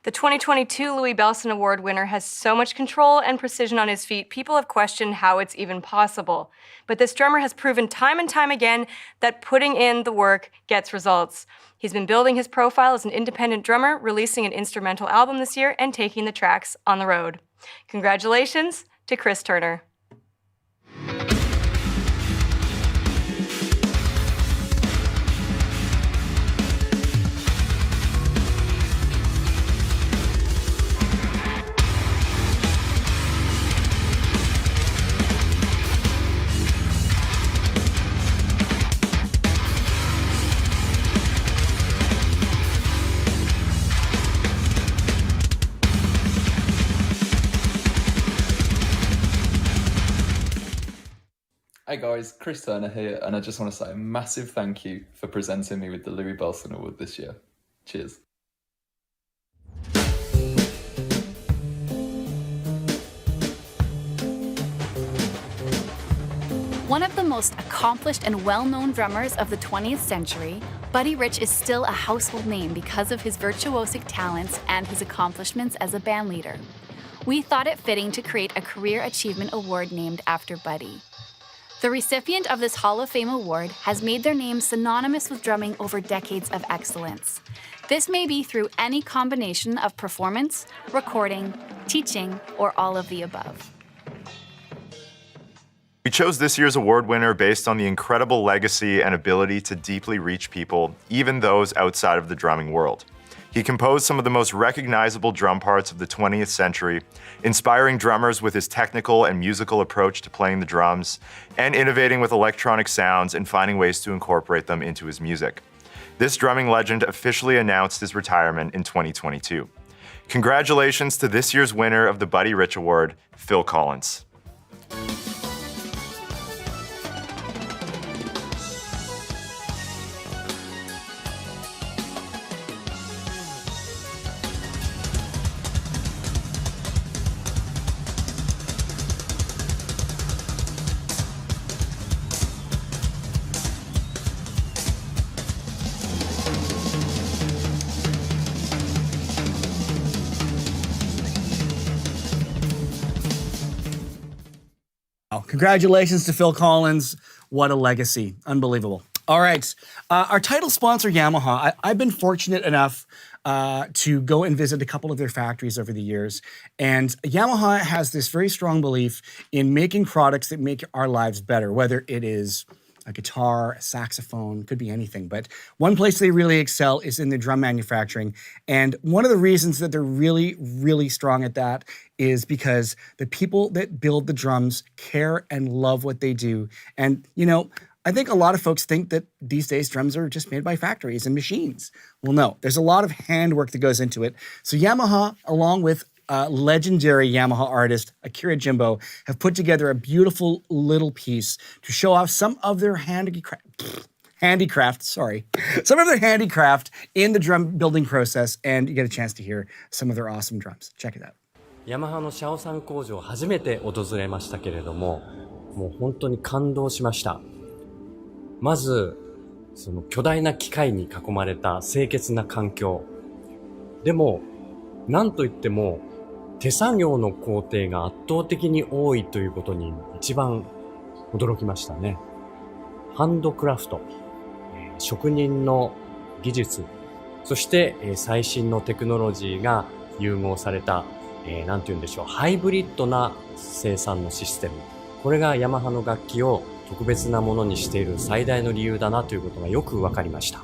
The 2022 Louie Bellson Award winner has so much control and precision on his feet, people have questioned how it's even possible. But this drummer has proven time and time again that putting in the work gets results. He's been building his profile as an independent drummer, releasing an instrumental album this year, and taking the tracks on the road. Congratulations to Chris Turner. Hey guys, Chris Turner here, and I just want to say a massive thank you for presenting me with the Louie Bellson Award this year. Cheers. One of the most accomplished and well-known drummers of the 20th century, Buddy Rich is still a household name because of his virtuosic talents and his accomplishments as a bandleader. We thought it fitting to create a Career Achievement Award named after Buddy. The recipient of this Hall of Fame award has made their name synonymous with drumming over decades of excellence. This may be through any combination of performance, recording, teaching, or all of the above. We chose this year's award winner based on the incredible legacy and ability to deeply reach people, even those outside of the drumming world. He composed some of the most recognizable drum parts of the 20th century, inspiring drummers with his technical and musical approach to playing the drums, and innovating with electronic sounds and finding ways to incorporate them into his music. This drumming legend officially announced his retirement in 2022. Congratulations to this year's winner of the Buddy Rich Award, Phil Collins. Congratulations to Phil Collins. What a legacy. Unbelievable. All right. Our title sponsor, Yamaha. I've been fortunate enough to go and visit a couple of their factories over the years. And Yamaha has this very strong belief in making products that make our lives better, whether it is a guitar, a saxophone, could be anything. But one place they really excel is in the drum manufacturing. And one of the reasons that they're really, really strong at that is because the people that build the drums care and love what they do. And, you know, I think a lot of folks think that these days drums are just made by factories and machines. Well, no, there's a lot of handwork that goes into it. So Yamaha, along with legendary Yamaha artist Akira Jimbo, have put together a beautiful little piece to show off some of their handicraft in the drum building process, and you get a chance to hear some of their awesome drums. Check it out. ヤマハのシャオサン工場初めて訪れましたけれども、もう本当に感動しました。まず、その巨大な機械に囲まれた清潔な環境。でも、なんといっても、手作業の工程が圧倒的に多いということに一番驚きましたね。ハンドクラフト、職人の技術、そして最新のテクノロジーが融合された、なんて言うんでしょう、ハイブリッドな生産のシステム。これがヤマハの楽器を特別なものにしている最大の理由だなということがよくわかりました。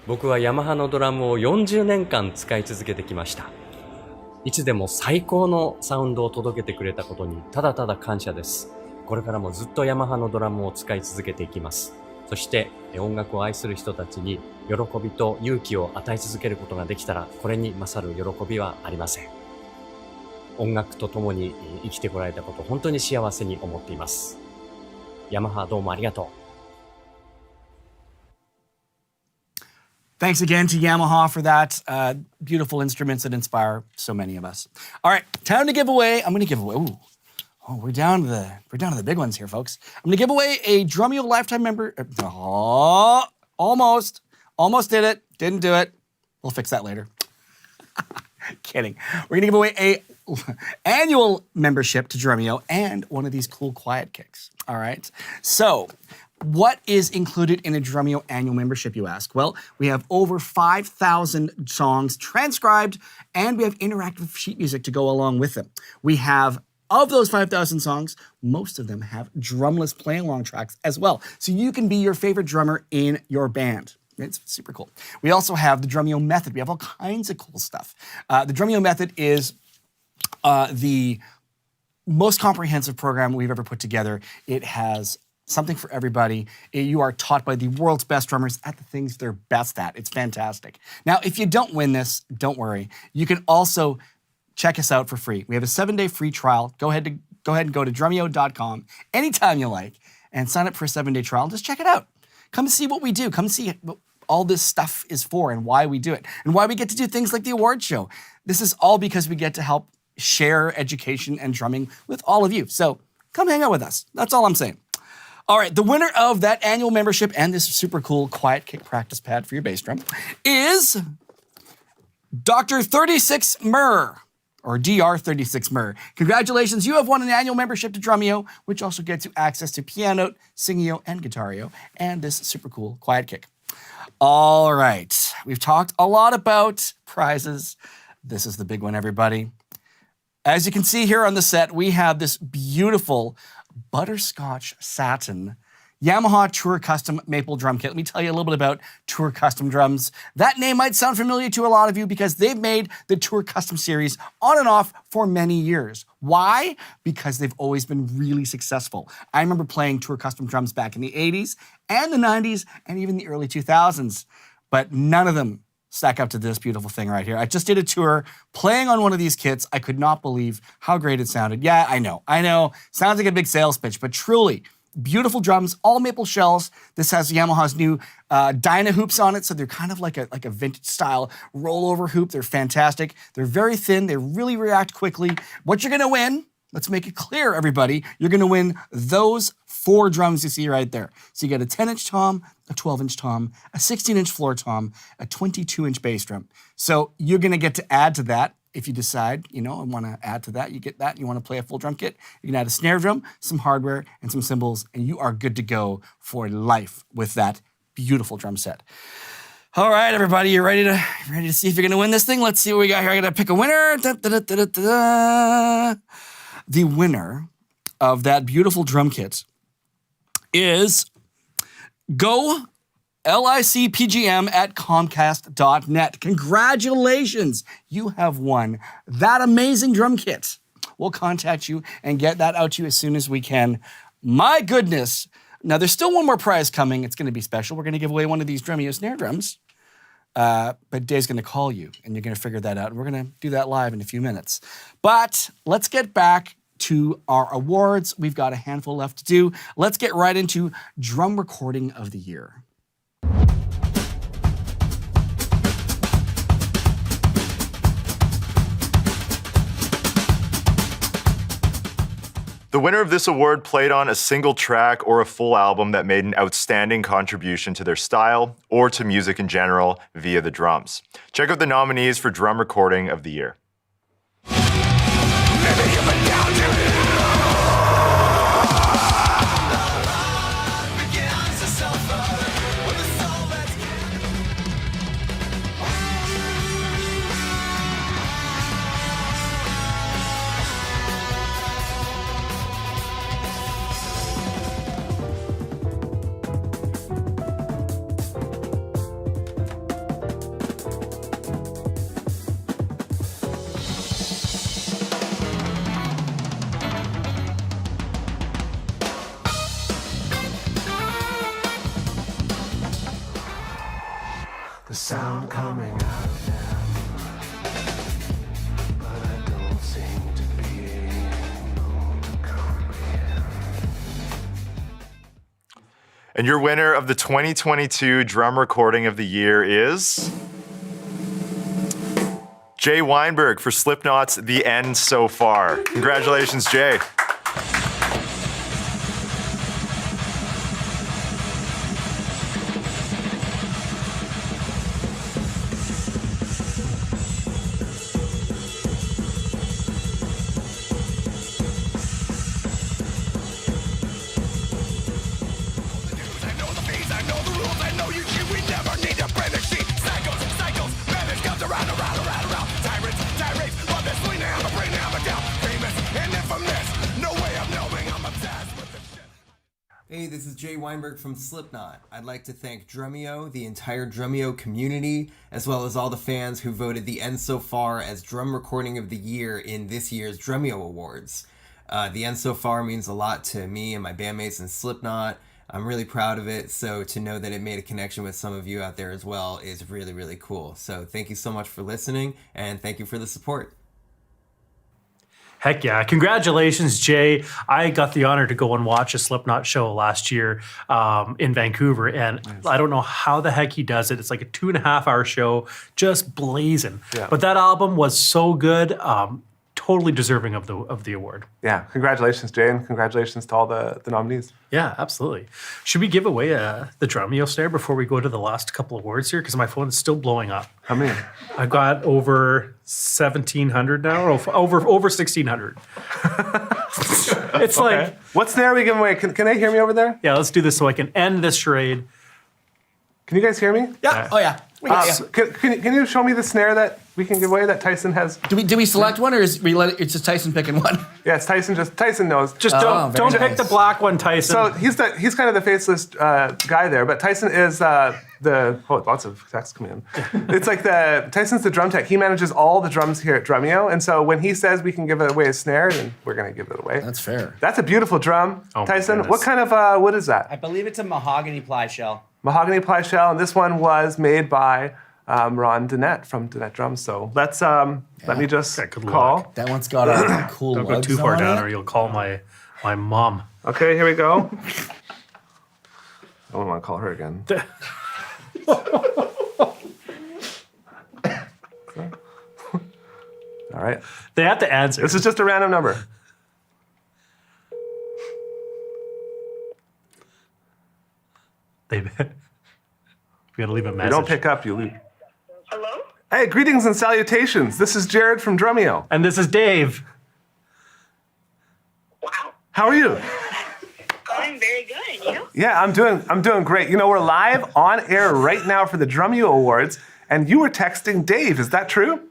僕はヤマハのドラムを40年間使い続けてきました。いつでも最高のサウンドを届けてくれたことにただただ感謝です。これからもずっとヤマハのドラムを使い続けていきます。そして音楽を愛する人たちに喜びと勇気を与え続けることができたら、これに勝る喜びはありません。音楽と共に生きてこられたこと、本当に幸せに思っています。ヤマハどうもありがとう。Thanks again to Yamaha for that. Beautiful instruments that inspire so many of us. All right, time to give away. I'm going to give away. Ooh. Oh, we're down to the big ones here, folks. I'm going to give away a Drumeo lifetime member. Oh, almost did it. Didn't do it. We'll fix that later. Kidding. We're going to give away a annual membership to Drumeo and one of these cool quiet kicks. All right. So, what is included in a Drumeo annual membership, you ask? Well, we have over 5,000 songs transcribed, and we have interactive sheet music to go along with them. We have, of those 5,000 songs, most of them have drumless play-along tracks as well. So you can be your favorite drummer in your band. It's super cool. We also have the Drumeo Method. We have all kinds of cool stuff. The Drumeo Method is the most comprehensive program we've ever put together. It has something for everybody. You are taught by the world's best drummers at the things they're best at. It's fantastic. Now, if you don't win this, don't worry. You can also check us out for free. We have a 7-day free trial. Go ahead and go to drumeo.com anytime you like and sign up for a 7-day trial. Just check it out. Come see what we do. Come see what all this stuff is for and why we do it and why we get to do things like the award show. This is all because we get to help share education and drumming with all of you. So come hang out with us. That's all I'm saying. All right, the winner of that annual membership and this super cool quiet kick practice pad for your bass drum is Dr. 36 Murr, or Dr. 36 Murr. Congratulations, you have won an annual membership to Drumeo, which also gets you access to piano, singio, and guitario, and this super cool quiet kick. All right, we've talked a lot about prizes. This is the big one, everybody. As you can see here on the set, we have this beautiful butterscotch satin Yamaha Tour Custom maple drum kit. Let me tell you a little bit about Tour Custom drums. That name might sound familiar to a lot of you because they've made the Tour Custom series on and off for many years. Why? Because they've always been really successful. I remember playing Tour Custom drums back in the 80s and the 90s and even the early 2000s, but none of them stack up to this beautiful thing right here. I just did a tour playing on one of these kits. I could not believe how great it sounded. Yeah, I know. Sounds like a big sales pitch, but truly, beautiful drums, all maple shells. This has Yamaha's new Dyna hoops on it, so they're kind of like a vintage style rollover hoop. They're fantastic. They're very thin. They really react quickly. What you're gonna win, let's make it clear, everybody. You're gonna win those 4 drums you see right there. So you get a 10-inch tom, a 12-inch tom, a 16-inch floor tom, a 22-inch bass drum. So you're gonna get to add to that. If you decide, I want to add to that, you get that, you want to play a full drum kit, you can add a snare drum, some hardware, and some cymbals, and you are good to go for life with that beautiful drum set. All right, everybody, you ready to see if you're going to win this thing? Let's see what we got here. I got to pick a winner. The winner of that beautiful drum kit is Go LICPGM at Comcast.net. Congratulations, you have won that amazing drum kit. We'll contact you and get that out to you as soon as we can. My goodness. Now, there's still one more prize coming. It's going to be special. We're going to give away one of these Drumeo snare drums. But Dave's going to call you, and you're going to figure that out. And we're going to do that live in a few minutes. But let's get back to our awards. We've got a handful left to do. Let's get right into Drum Recording of the Year. The winner of this award played on a single track or a full album that made an outstanding contribution to their style or to music in general via the drums. Check out the nominees for Drum Recording of the Year. the sound coming out of them, but I don't seem to be able to comprehend. And your winner of the 2022 Drum Recording of the Year is Jay Weinberg for Slipknot's The End So Far. Congratulations, Jay. Hey, this is Jay Weinberg from Slipknot. I'd like to thank Drumeo, the entire Drumeo community, as well as all the fans who voted The End So Far as Drum Recording of the Year in this year's Drumeo Awards. The End So Far means a lot to me and my bandmates in Slipknot. I'm really proud of it, so to know that it made a connection with some of you out there as well is really, really cool. So thank you so much for listening, and thank you for the support. Heck yeah. Congratulations, Jay. I got the honor to go and watch a Slipknot show last year in Vancouver, and I don't know how the heck he does it. It's like a 2.5 hour show, just blazing. Yeah. But that album was so good, totally deserving of the award. Yeah, congratulations, Jay, and congratulations to all the nominees. Yeah, absolutely. Should we give away the Drumeo snare before we go to the last couple of awards here? Because my phone is still blowing up. How many? I've got over 1,700 now, or over 1,600. It's like... What snare are we giving away? Can they hear me over there? Yeah, let's do this so I can end this charade. Can you guys hear me? Yeah. Oh, yeah. We got you. Can you show me the snare that we can give away that Tyson has? Do we select one, or it's just Tyson picking one? Yeah, it's Tyson. Tyson knows. Just don't pick the black one, Tyson. So he's kind of the faceless guy there, but Tyson is lots of texts come in. It's like Tyson's the drum tech. He manages all the drums here at Drumeo, and so when he says we can give away a snare, then we're gonna give it away. That's fair. That's a beautiful drum, Oh, my Tyson. goodness. What kind of wood is that? I believe it's a mahogany ply shell. Mahogany ply shell, and this one was made by Ron Dinette from Dinette Drums. So let me just call. That one's got a cool Don't go lugs too far on down, it. or you'll call my mom. Okay, here we go. I don't want to call her again. All right. They have to answer. This is just a random number. We gotta leave a message. You don't pick up, you leave. Hello? Hey, greetings and salutations. This is Jared from Drumeo. And this is Dave. Wow. How are you? I'm very good, and you? Yeah, I'm doing great. You know, we're live on air right now for the Drumeo Awards, and you were texting Dave. Is that true?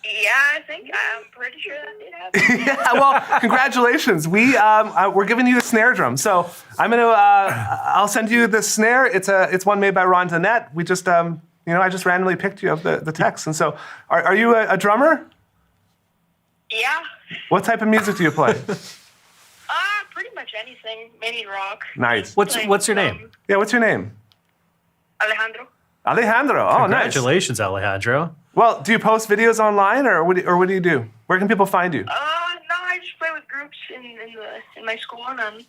Yeah, I'm pretty sure that did happen. Yeah, well, congratulations. We're giving you the snare drum. So I'll send you the snare. It's one made by Ron Dinette. We just I just randomly picked you up the text. And so are you a drummer? Yeah. What type of music do you play? Pretty much anything, mainly rock. Nice. What's your name? Yeah, what's your name? Alejandro. Alejandro. Oh, nice. Congratulations, Alejandro. Well, do you post videos online, or what do you do? Where can people find you? No, I just play with groups in my school and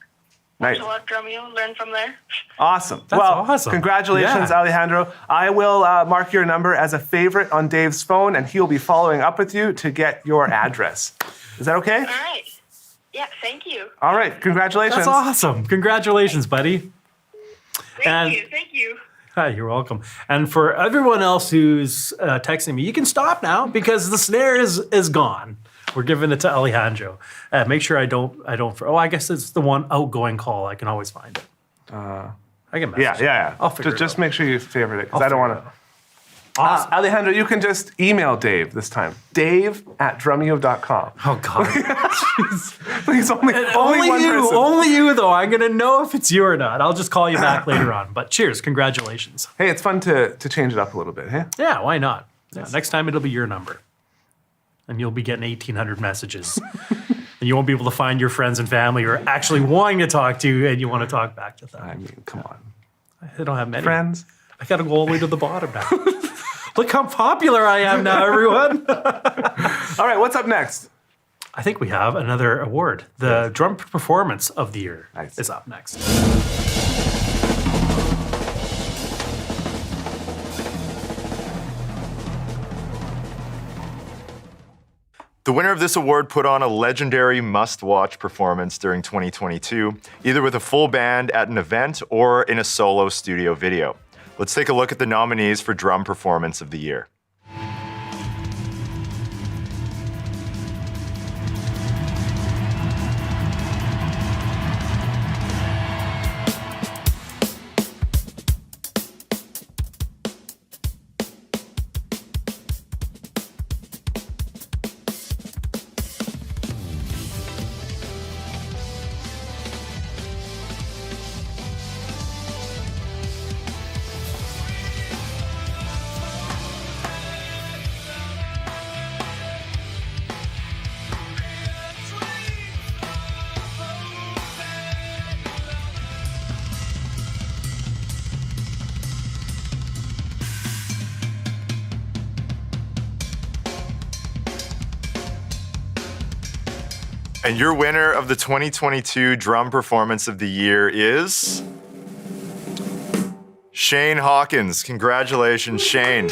Nice. watch a lot of Drumeo, learn from there. Awesome. That's well, awesome. Congratulations, Yeah. Alejandro. I will mark your number as a favorite on Dave's phone, and he'll be following up with you to get your address. Is that okay? All right. Yeah, thank you. All right. Congratulations. That's awesome. Congratulations, buddy. Thank you. Hi, you're welcome. And for everyone else who's texting me, you can stop now because the snare is gone. We're giving it to Alejandro. Make sure I don't. I guess it's the one outgoing call. I can always find it. I can message. Yeah. I'll figure it Just out. make sure you favorite it because I'll I don't figure want to. Awesome. Alejandro, you can just email Dave this time. Dave@drumeo.com. Oh God. Please, only one person. Only you though. I'm gonna know if it's you or not. I'll just call you back later on. But cheers, congratulations. Hey, it's fun to change it up a little bit, hey? Yeah, why not? Yeah, next time it'll be your number, and you'll be getting 1,800 messages, and you won't be able to find your friends and family who are actually wanting to talk to you, and you want to talk back to them. I mean, come on. I don't have many Friends I got to go all the way to the bottom now. Look how popular I am now, everyone. All right, what's up next? I think we have another award. The Drum Performance of the Year is up next. The winner of this award put on a legendary must-watch performance during 2022, either with a full band at an event or in a solo studio video. Let's take a look at the nominees for Drum Performance of the Year. And your winner of the 2022 Drum Performance of the Year is Shane Hawkins. Congratulations, Shane.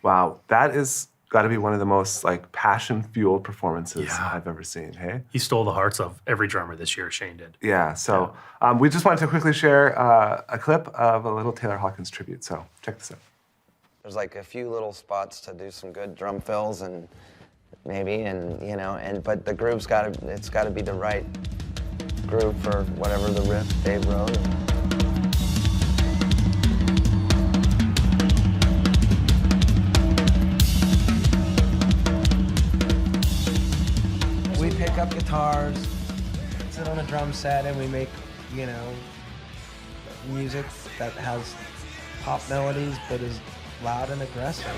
Wow, that is got to be one of the most like passion-fueled performances I've ever seen. Hey, he stole the hearts of every drummer this year. Shane did. Yeah. So we just wanted to quickly share a clip of a little Taylor Hawkins tribute. So check this out. There's like a few little spots to do some good drum fills and maybe, and you know, but the groove's it's got to be the right groove for whatever the riff Dave wrote. We pick up guitars, sit on a drum set, and we make, you know, music that has pop melodies but is loud and aggressive.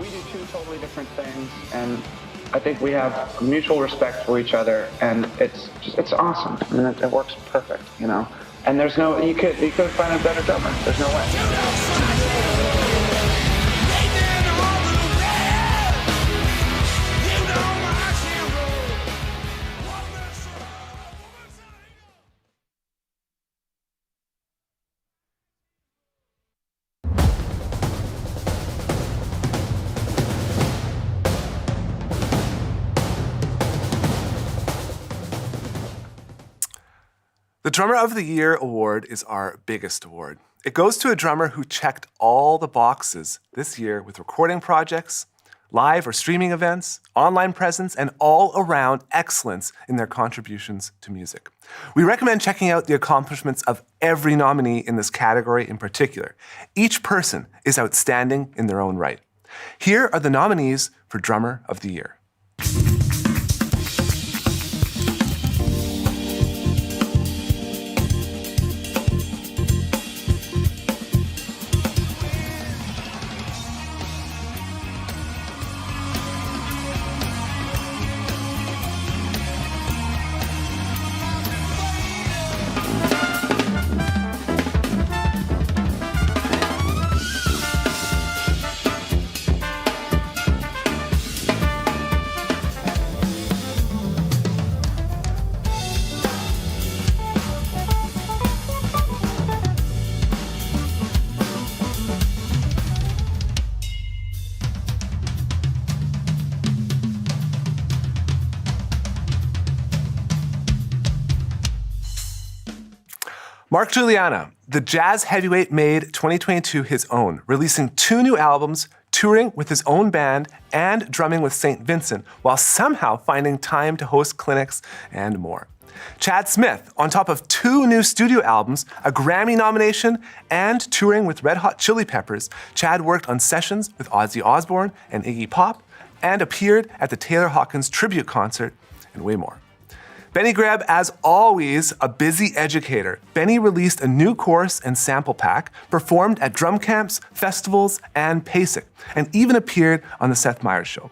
We do two totally different things, and I think we have a mutual respect for each other, and it's awesome. I mean, it works perfect, you know. And there's no, you could find a better drummer. There's no way. The Drummer of the Year award is our biggest award. It goes to a drummer who checked all the boxes this year with recording projects, live or streaming events, online presence, and all-around excellence in their contributions to music. We recommend checking out the accomplishments of every nominee in this category in particular. Each person is outstanding in their own right. Here are the nominees for Drummer of the Year. Mark Juliana, the jazz heavyweight, made 2022 his own, releasing 2 new albums, touring with his own band and drumming with St. Vincent, while somehow finding time to host clinics and more. Chad Smith, on top of 2 new studio albums, a Grammy nomination, and touring with Red Hot Chili Peppers, Chad worked on sessions with Ozzy Osbourne and Iggy Pop, and appeared at the Taylor Hawkins tribute concert, and way more. Benny Greb, as always, a busy educator. Benny released a new course and sample pack, performed at drum camps, festivals, and PASIC, and even appeared on The Seth Meyers Show.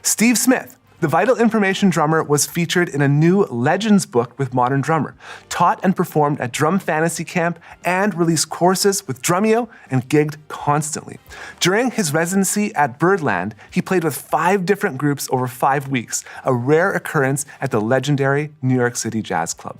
Steve Smith, the Vital Information drummer, was featured in a new Legends book with Modern Drummer, taught and performed at Drum Fantasy Camp, and released courses with Drumeo and gigged constantly. During his residency at Birdland, he played with 5 different groups over 5 weeks, a rare occurrence at the legendary New York City Jazz Club.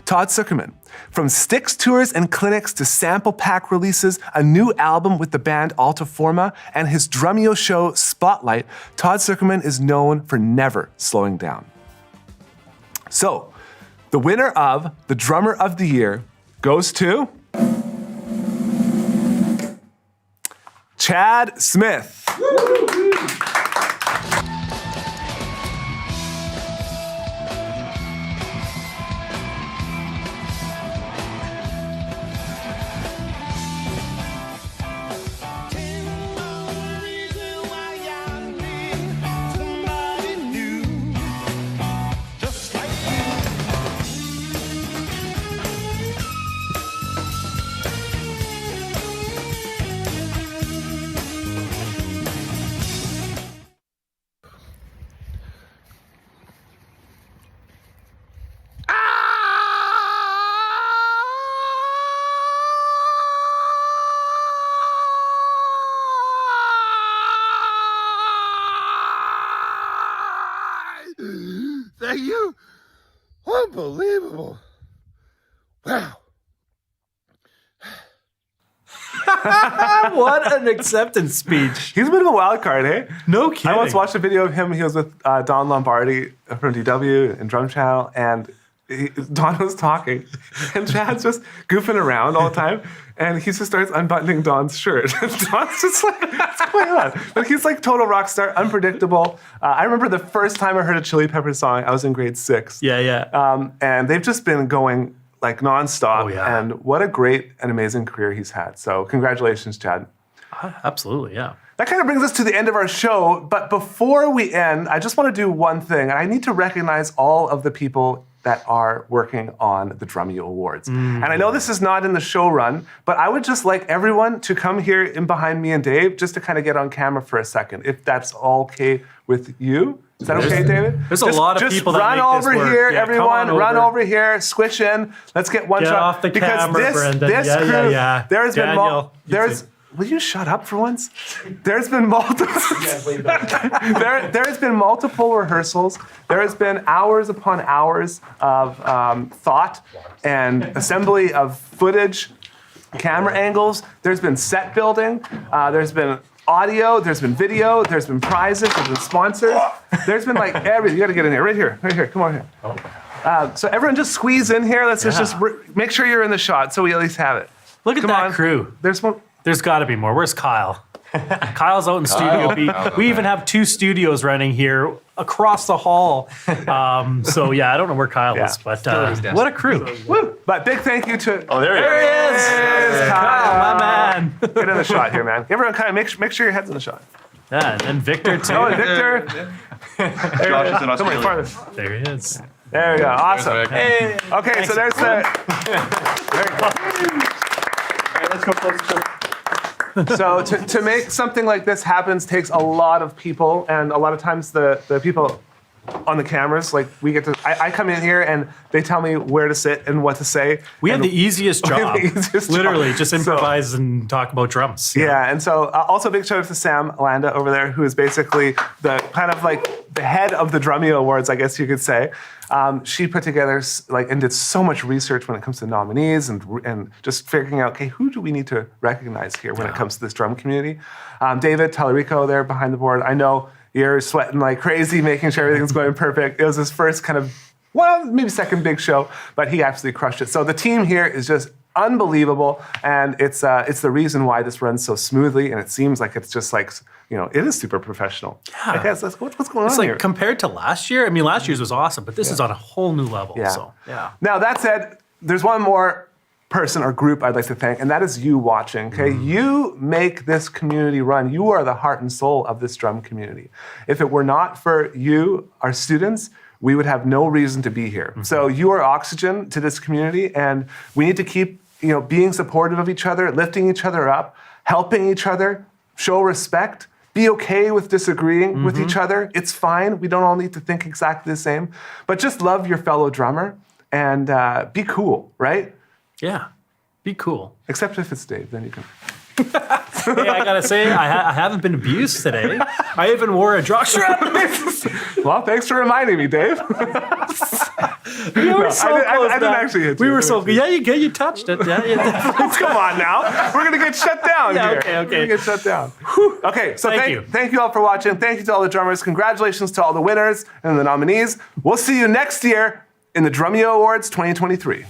Todd Zuckerman. From Styx tours and clinics to sample pack releases, a new album with the band Altiforma, and his Drumeo show Spotlight, Todd Zuckerman is known for never slowing down. So, the winner of the Drummer of the Year goes to Chad Smith. Thank you. Unbelievable. Wow. What an acceptance speech. He's a bit of a wild card, eh? No kidding. I once watched a video of him. He was with Don Lombardi from DW and Drum Channel, and Don was talking, and Chad's just goofing around all the time, and he just starts unbuttoning Don's shirt. And Don's just like, what's going on? But he's like total rock star, unpredictable. I remember the first time I heard a Chili Peppers song, I was in grade 6. Yeah. And they've just been going like nonstop. Oh, yeah. And what a great and amazing career he's had. So congratulations, Chad. Absolutely, yeah. That kind of brings us to the end of our show. But before we end, I just want to do one thing. And I need to recognize all of the people that are working on the Drumeo Awards. And I know this is not in the show run, but I would just like everyone to come here in behind me and Dave just to kind of get on camera for a second, if that's all okay with you. Is that okay, David? There's a lot of people that run make this over work. here, Yeah, everyone. come on Run over. over here, switch in. Let's get one Get shot. off the because camera, Brendan. this Yeah, crew, yeah. there has Daniel, been will you shut up for once? There's been multiple. there has been multiple rehearsals. There has been hours upon hours of thought and assembly of footage, camera angles. There's been set building. There's been audio. There's been video. There's been prizes. There's been sponsors. There's been like everything. You got to get in here. Right here. Right here. Come on here. So everyone just squeeze in here. Let's just make sure you're in the shot so we at least have it. Look at that crew. There's one. There's got to be more. Where's Kyle? Kyle's out in Studio B. We even have 2 studios running here across the hall. So yeah, I don't know where Kyle is, but what a crew. Woo. But big thank you to... Oh, there he is. Kyle, my man. Get in the shot here, man. Everyone kind of make sure your head's in the shot. Yeah, and Victor too. Oh, and Victor. Josh is in Come on, Australia. farther. There he is. There we go. Awesome. Hey. Okay, Thanks, so there's everyone. Very cool. All right, let's go close. So to make something like this happen takes a lot of people, and a lot of times the people on the cameras, like we get to, I come in here and they tell me where to sit and what to say. We have the easiest job. Literally, job. just improvise and talk about drums. Yeah, and so also big shout out to Sam Landa over there, who is basically the kind of like the head of the Drumeo Awards, I guess you could say. She put together and did so much research when it comes to nominees and just figuring out, okay, who do we need to recognize here when it comes to this drum community? David Tallarico there behind the board. I know you're sweating like crazy, making sure everything's going perfect. It was his first kind of, well, maybe second big show, but he absolutely crushed it. So the team here is just unbelievable, and it's the reason why this runs so smoothly, and it seems like it's just like, it is super professional. Yeah. I guess what's going It's on like here? compared to last year, I mean, last year's was awesome, but this is on a whole new level. Yeah. So, yeah. Now, that said, there's one more person or group I'd like to thank, and that is you watching, okay? You make this community run. You are the heart and soul of this drum community. If it were not for you, our students, we would have no reason to be here. So you are oxygen to this community, and we need to keep, being supportive of each other, lifting each other up, helping each other, show respect, be okay with disagreeing with each other. It's fine. We don't all need to think exactly the same, but just love your fellow drummer and be cool, right? Yeah, be cool. Except if it's Dave, then you can. Hey, I gotta say, I haven't been abused today. I even wore a draw strap. Well, thanks for reminding me, Dave. We were so close. I didn't actually hit you. We were so good. Yeah, you touched it. Yeah, Come on now. We're gonna get shut down here. Okay. We're gonna get shut down. Okay, so Thank you. Thank you all for watching. Thank you to all the drummers. Congratulations to all the winners and the nominees. We'll see you next year in the Drumeo Awards 2023.